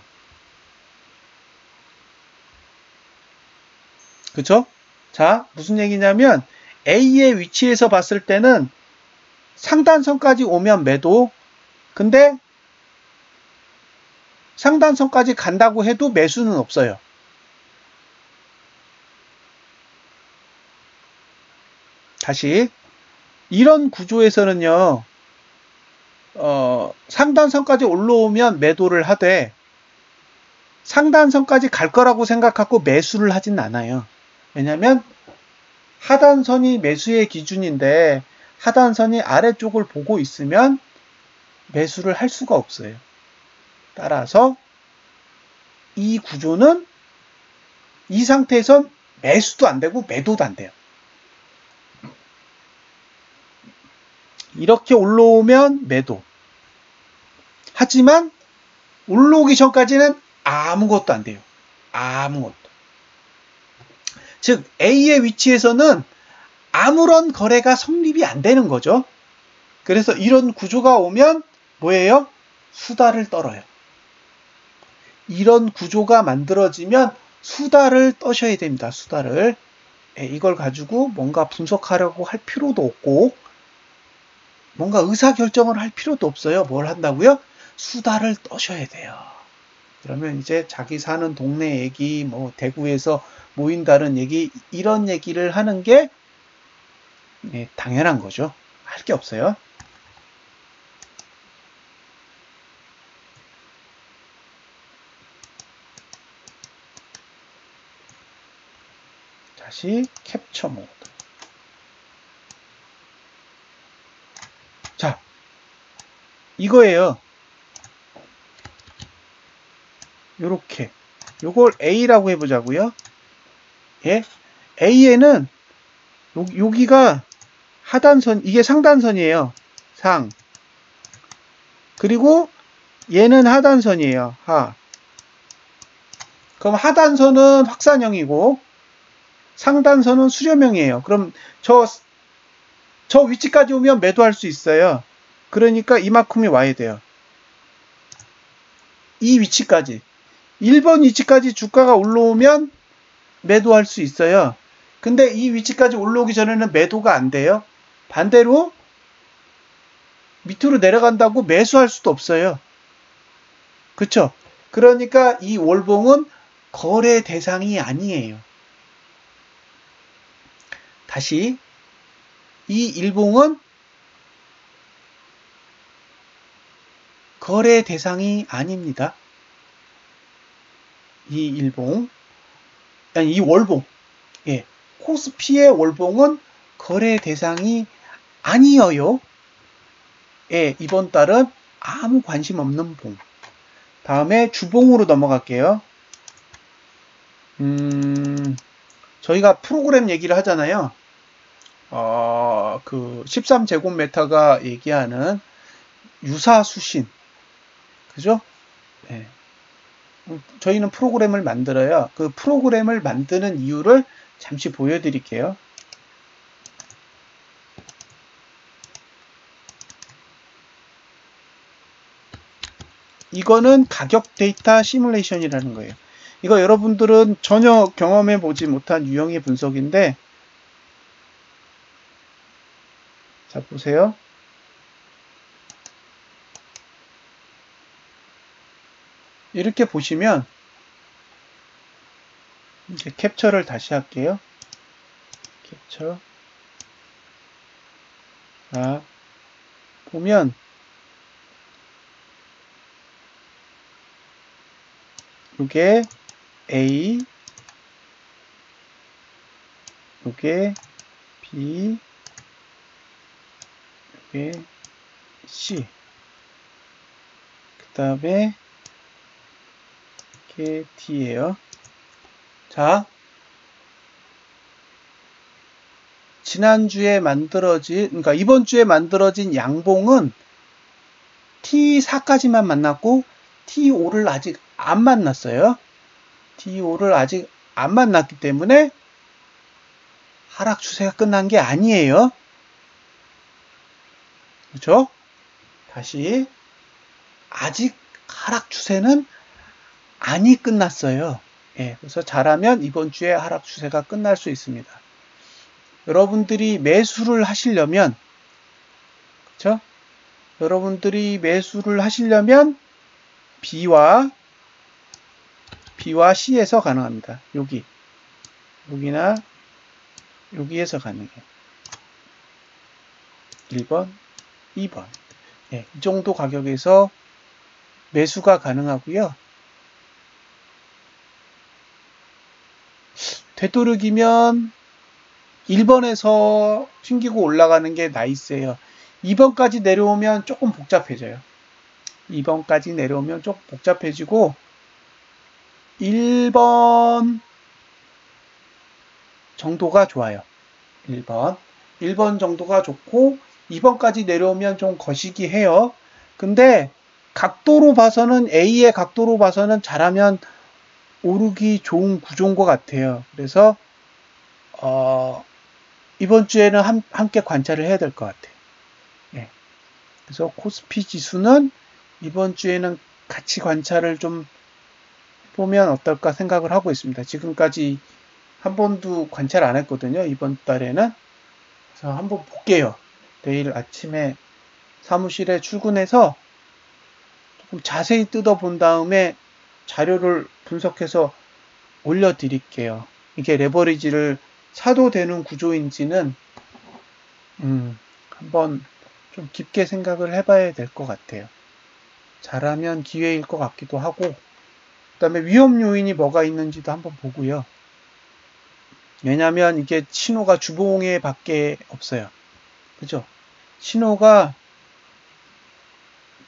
Speaker 1: 그쵸? 자, 무슨 얘기냐면 A의 위치에서 봤을 때는 상단선까지 오면 매도, 근데 상단선까지 간다고 해도 매수는 없어요. 다시 이런 구조에서는요, 상단선까지 올라오면 매도를 하되 상단선까지 갈 거라고 생각하고 매수를 하진 않아요. 왜냐하면 하단선이 매수의 기준인데 하단선이 아래쪽을 보고 있으면 매수를 할 수가 없어요. 따라서 이 구조는 이 상태에선 매수도 안 되고 매도도 안 돼요. 이렇게 올라오면 매도. 하지만 올라오기 전까지는 아무것도 안 돼요. 아무것도. 즉 A의 위치에서는 아무런 거래가 성립이 안 되는 거죠. 그래서 이런 구조가 오면 뭐예요? 수다를 떨어요. 이런 구조가 만들어지면 수다를 떠셔야 됩니다. 수다를. 이걸 가지고 뭔가 분석하려고 할 필요도 없고 뭔가 의사결정을 할 필요도 없어요. 뭘 한다고요? 수다를 떠셔야 돼요. 그러면 이제 자기 사는 동네 얘기, 뭐 대구에서 모인다는 얘기, 이런 얘기를 하는 게 당연한 거죠. 할 게 없어요. 다시 캡처 모드. 자, 이거예요. 요렇게. 요걸 A라고 해보자고요. 예? A에는 여기가 하단선, 이게 상단선이에요. 상. 그리고 얘는 하단선이에요. 하. 그럼 하단선은 확산형이고 상단선은 수렴형이에요. 그럼 저 위치까지 오면 매도할 수 있어요. 그러니까 이만큼이 와야 돼요. 이 위치까지. 1번 위치까지 주가가 올라오면 매도할 수 있어요. 근데 이 위치까지 올라오기 전에는 매도가 안 돼요. 반대로 밑으로 내려간다고 매수할 수도 없어요. 그쵸? 그러니까 이 월봉은 거래 대상이 아니에요. 다시 이 일봉은 거래 대상이 아닙니다. 이 일봉, 아니 이 월봉, 예, 코스피의 월봉은 거래 대상이 아니어요. 예, 이번 달은 아무 관심 없는 봉. 다음에 주봉으로 넘어갈게요. 저희가 프로그램 얘기를 하잖아요. 그 13제곱미터가 얘기하는 유사수신. 그죠? 네. 저희는 프로그램을 만들어요. 그 프로그램을 만드는 이유를 잠시 보여드릴게요. 이거는 가격 데이터 시뮬레이션이라는 거예요. 이거 여러분들은 전혀 경험해 보지 못한 유형의 분석인데, 자 보세요. 이렇게 보시면 이제 캡처를 다시 할게요. 캡처. 자, 보면 이게 A, 이게 B, 이게 C. 그 다음에 이게 D예요. 자, 지난주에 만들어진, 그러니까 이번 주에 만들어진 양봉은 T4까지만 만났고 T5를 아직 안 만났어요. T5를 아직 안 만났기 때문에 하락 추세가 끝난 게 아니에요. 그렇죠? 다시 아직 하락 추세는 아니 끝났어요. 예, 그래서 잘하면 이번 주에 하락 추세가 끝날 수 있습니다. 여러분들이 매수를 하시려면, 그렇죠? 여러분들이 매수를 하시려면 B와 C에서 가능합니다. 여기나 여기에서 가능해요. 1번, 2번. 예, 이 정도 가격에서 매수가 가능하고요. 되도록이면 1번에서 튕기고 올라가는 게 나이스예요. 2번까지 내려오면 조금 복잡해져요. 2번까지 내려오면 조금 복잡해지고 1번 정도가 좋아요. 1번 정도가 좋고 2번까지 내려오면 좀 거시기 해요. 근데 각도로 봐서는 A의 각도로 봐서는 잘하면 오르기 좋은 구조인 것 같아요. 그래서 이번 주에는 함께 관찰을 해야 될 것 같아요. 예. 그래서 코스피 지수는 이번 주에는 같이 관찰을 좀 보면 어떨까 생각을 하고 있습니다. 지금까지 한 번도 관찰 안 했거든요. 이번 달에는. 그래서 한번 볼게요. 내일 아침에 사무실에 출근해서 조금 자세히 뜯어본 다음에 자료를 분석해서 올려드릴게요. 이게 레버리지를 사도 되는 구조인지는 한번 좀 깊게 생각을 해봐야 될 것 같아요. 잘하면 기회일 것 같기도 하고 그 다음에 위험 요인이 뭐가 있는지도 한번 보고요. 왜냐하면 이게 신호가 주봉에 밖에 없어요. 그죠? 신호가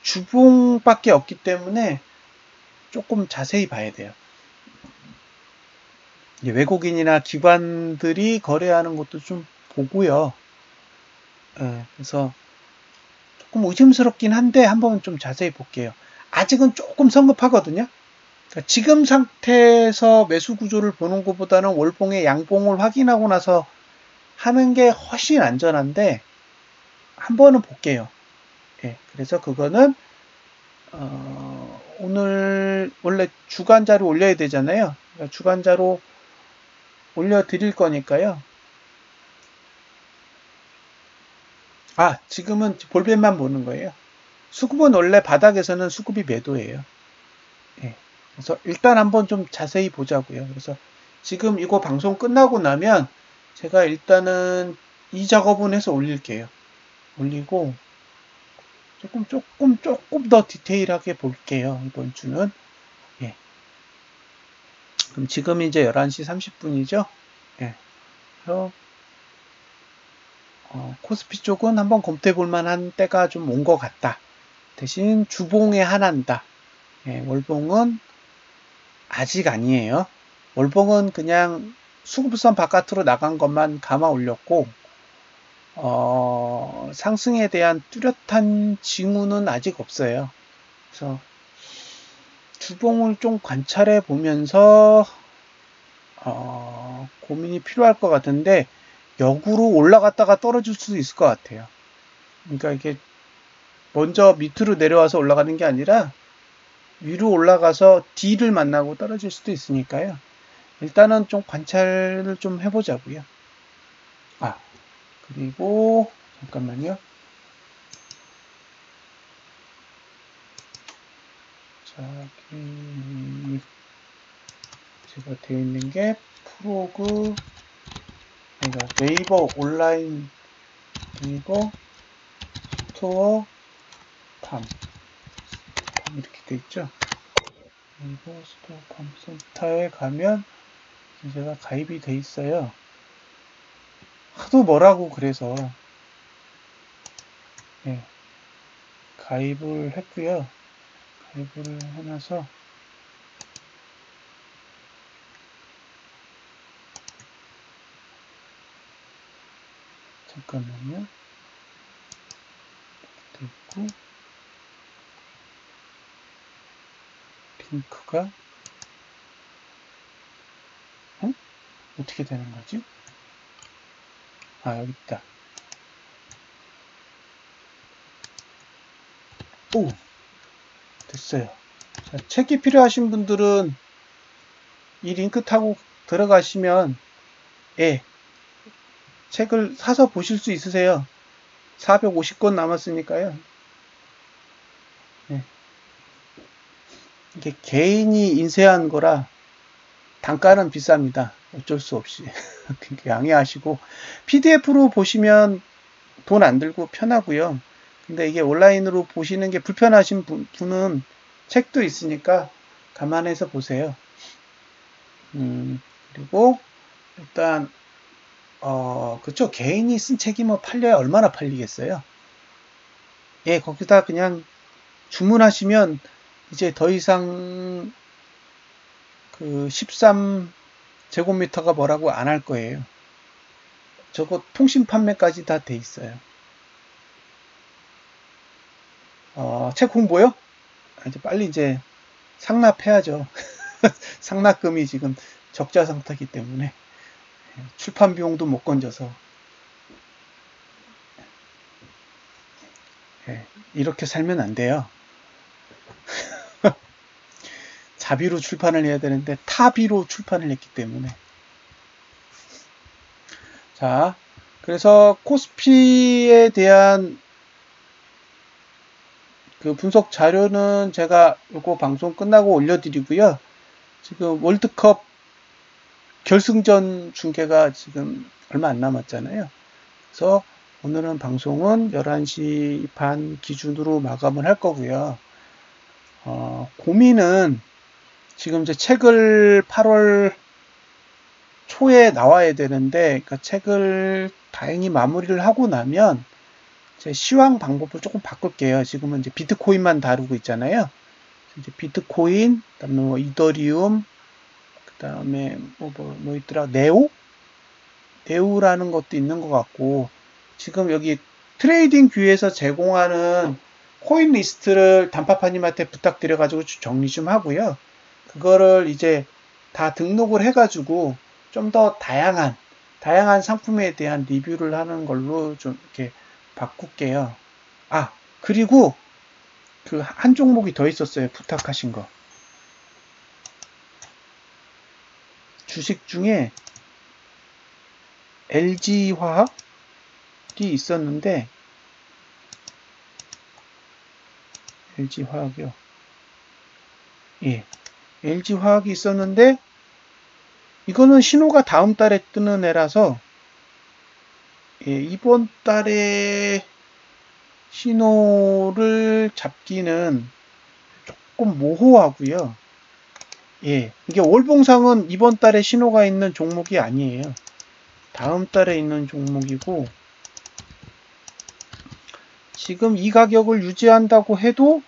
Speaker 1: 주봉밖에 없기 때문에 조금 자세히 봐야 돼요. 외국인이나 기관들이 거래하는 것도 좀 보고요. 그래서 조금 의심스럽긴 한데 한번 좀 자세히 볼게요. 아직은 조금 성급하거든요. 그러니까 지금 상태에서 매수 구조를 보는 것보다는 월봉의 양봉을 확인하고 나서 하는 게 훨씬 안전한데 한번은 볼게요. 예, 그래서 그거는 오늘 원래 주간자로 올려야 되잖아요. 그러니까 주간자로 올려드릴 거니까요. 지금은 볼펜만 보는 거예요. 수급은 원래 바닥에서는 수급이 매도예요. 예, 그래서 일단 한번 좀 자세히 보자고요. 그래서 지금 이거 방송 끝나고 나면 제가 일단은 이 작업은 해서 올릴게요. 올리고 조금 더 디테일하게 볼게요. 이번 주는. 예. 그럼 지금 이제 11시 30분이죠. 예. 그래서 코스피 쪽은 한번 검토해 볼 만한 때가 좀 온 것 같다. 대신 주봉에 한한다. 예, 월봉은 아직 아니에요. 월봉은 그냥 수급선 바깥으로 나간 것만 감아 올렸고 상승에 대한 뚜렷한 징후는 아직 없어요. 그래서 주봉을 좀 관찰해 보면서 고민이 필요할 것 같은데 역으로 올라갔다가 떨어질 수도 있을 것 같아요. 그러니까 이게 먼저 밑으로 내려와서 올라가는 게 아니라 위로 올라가서 D를 만나고 떨어질 수도 있으니까요. 일단은 좀 관찰을 좀 해보자고요. 그리고 잠깐만요. 제가 되어 있는 게 프로그 그러니까 네이버 온라인 네이버 스토어 팜 이렇게 되어 있죠. 네이버 스토어 팜 센터에 가면 제가 가입이 돼 있어요. 하도 뭐라고 그래서 가입을 했고요. 가입을 해놔서 잠깐만요. 이렇게 있고 링크가 어떻게 되는 거지? 여기 있다. 됐어요. 자, 책이 필요하신 분들은 이 링크 타고 들어가시면 예, 책을 사서 보실 수 있으세요. 450권 남았으니까요. 예. 이게 개인이 인쇄한 거라 단가는 비쌉니다. 어쩔 수 없이 양해하시고 PDF로 보시면 돈 안 들고 편하고요. 근데 이게 온라인으로 보시는 게 불편하신 분은 책도 있으니까 감안해서 보세요. 그리고 일단 그쵸. 개인이 쓴 책이 뭐 팔려야 얼마나 팔리겠어요. 예, 거기다 그냥 주문하시면 이제 더 이상 그 13제곱미터가 뭐라고 안 할 거예요. 저거 통신 판매까지 다 돼 있어요. 책 홍보요? 이제 빨리 이제 상납해야죠. 상납금이 지금 적자 상태이기 때문에 출판 비용도 못 건져서 이렇게 살면 안 돼요. 자비로 출판을 해야 되는데 타비로 출판을 했기 때문에. 자, 그래서 코스피에 대한 그 분석 자료는 제가 이거 방송 끝나고 올려드리고요. 지금 월드컵 결승전 중계가 지금 얼마 안 남았잖아요. 그래서 오늘은 방송은 11시 반 기준으로 마감을 할 거고요. 고민은 지금 이제 책을 8월 초에 나와야 되는데, 그러니까 책을 다행히 마무리를 하고 나면 제 시황 방법을 조금 바꿀게요. 지금은 이제 비트코인만 다루고 있잖아요. 이제 비트코인, 그다음에 뭐 이더리움, 그다음에 뭐 있더라, 네오라는 것도 있는 것 같고, 지금 여기 트레이딩 뷰에서 제공하는 코인 리스트를 단파파님한테 부탁드려가지고 정리 좀 하고요. 그거를 이제 다 등록을 해가지고 좀 더 다양한 상품에 대한 리뷰를 하는 걸로 좀 이렇게 바꿀게요. 그리고 그 한 종목이 더 있었어요. 부탁하신 거. 주식 중에 LG화학이 있었는데, LG화학이요. 예. LG화학이 있었는데, 이거는 신호가 다음 달에 뜨는 애라서, 예, 이번 달에 신호를 잡기는 조금 모호하고요. 예, 이게 월봉상은 이번 달에 신호가 있는 종목이 아니에요. 다음 달에 있는 종목이고, 지금 이 가격을 유지한다고 해도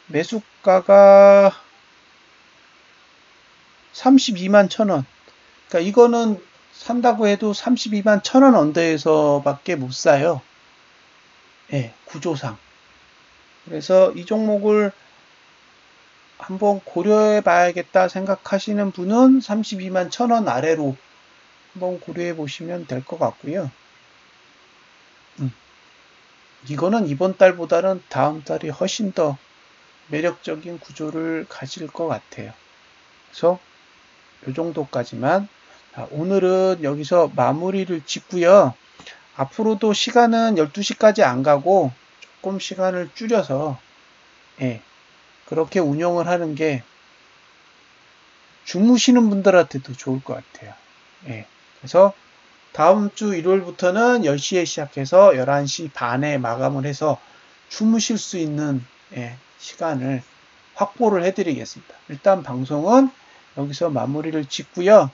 Speaker 1: 매수가가 32만 1,000원. 그러니까 이거는 산다고 해도 32만 1,000원 언더에서 밖에 못 사요. 예, 구조상. 그래서 이 종목을 한번 고려해 봐야겠다 생각하시는 분은 32만 1,000원 아래로 한번 고려해 보시면 될 것 같고요. 이거는 이번 달보다는 다음 달이 훨씬 더 매력적인 구조를 가질 것 같아요. 그래서 이 정도까지만. 오늘은 여기서 마무리를 짓고요. 앞으로도 시간은 12시까지 안 가고 조금 시간을 줄여서 그렇게 운영을 하는 게 주무시는 분들한테도 좋을 것 같아요. 그래서 다음 주 일요일부터는 10시에 시작해서 11시 반에 마감을 해서 주무실 수 있는 시간을 확보를 해드리겠습니다. 일단 방송은 여기서 마무리를 짓고요.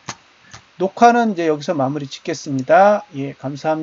Speaker 1: 녹화는 이제 여기서 마무리 짓겠습니다. 예, 감사합니다.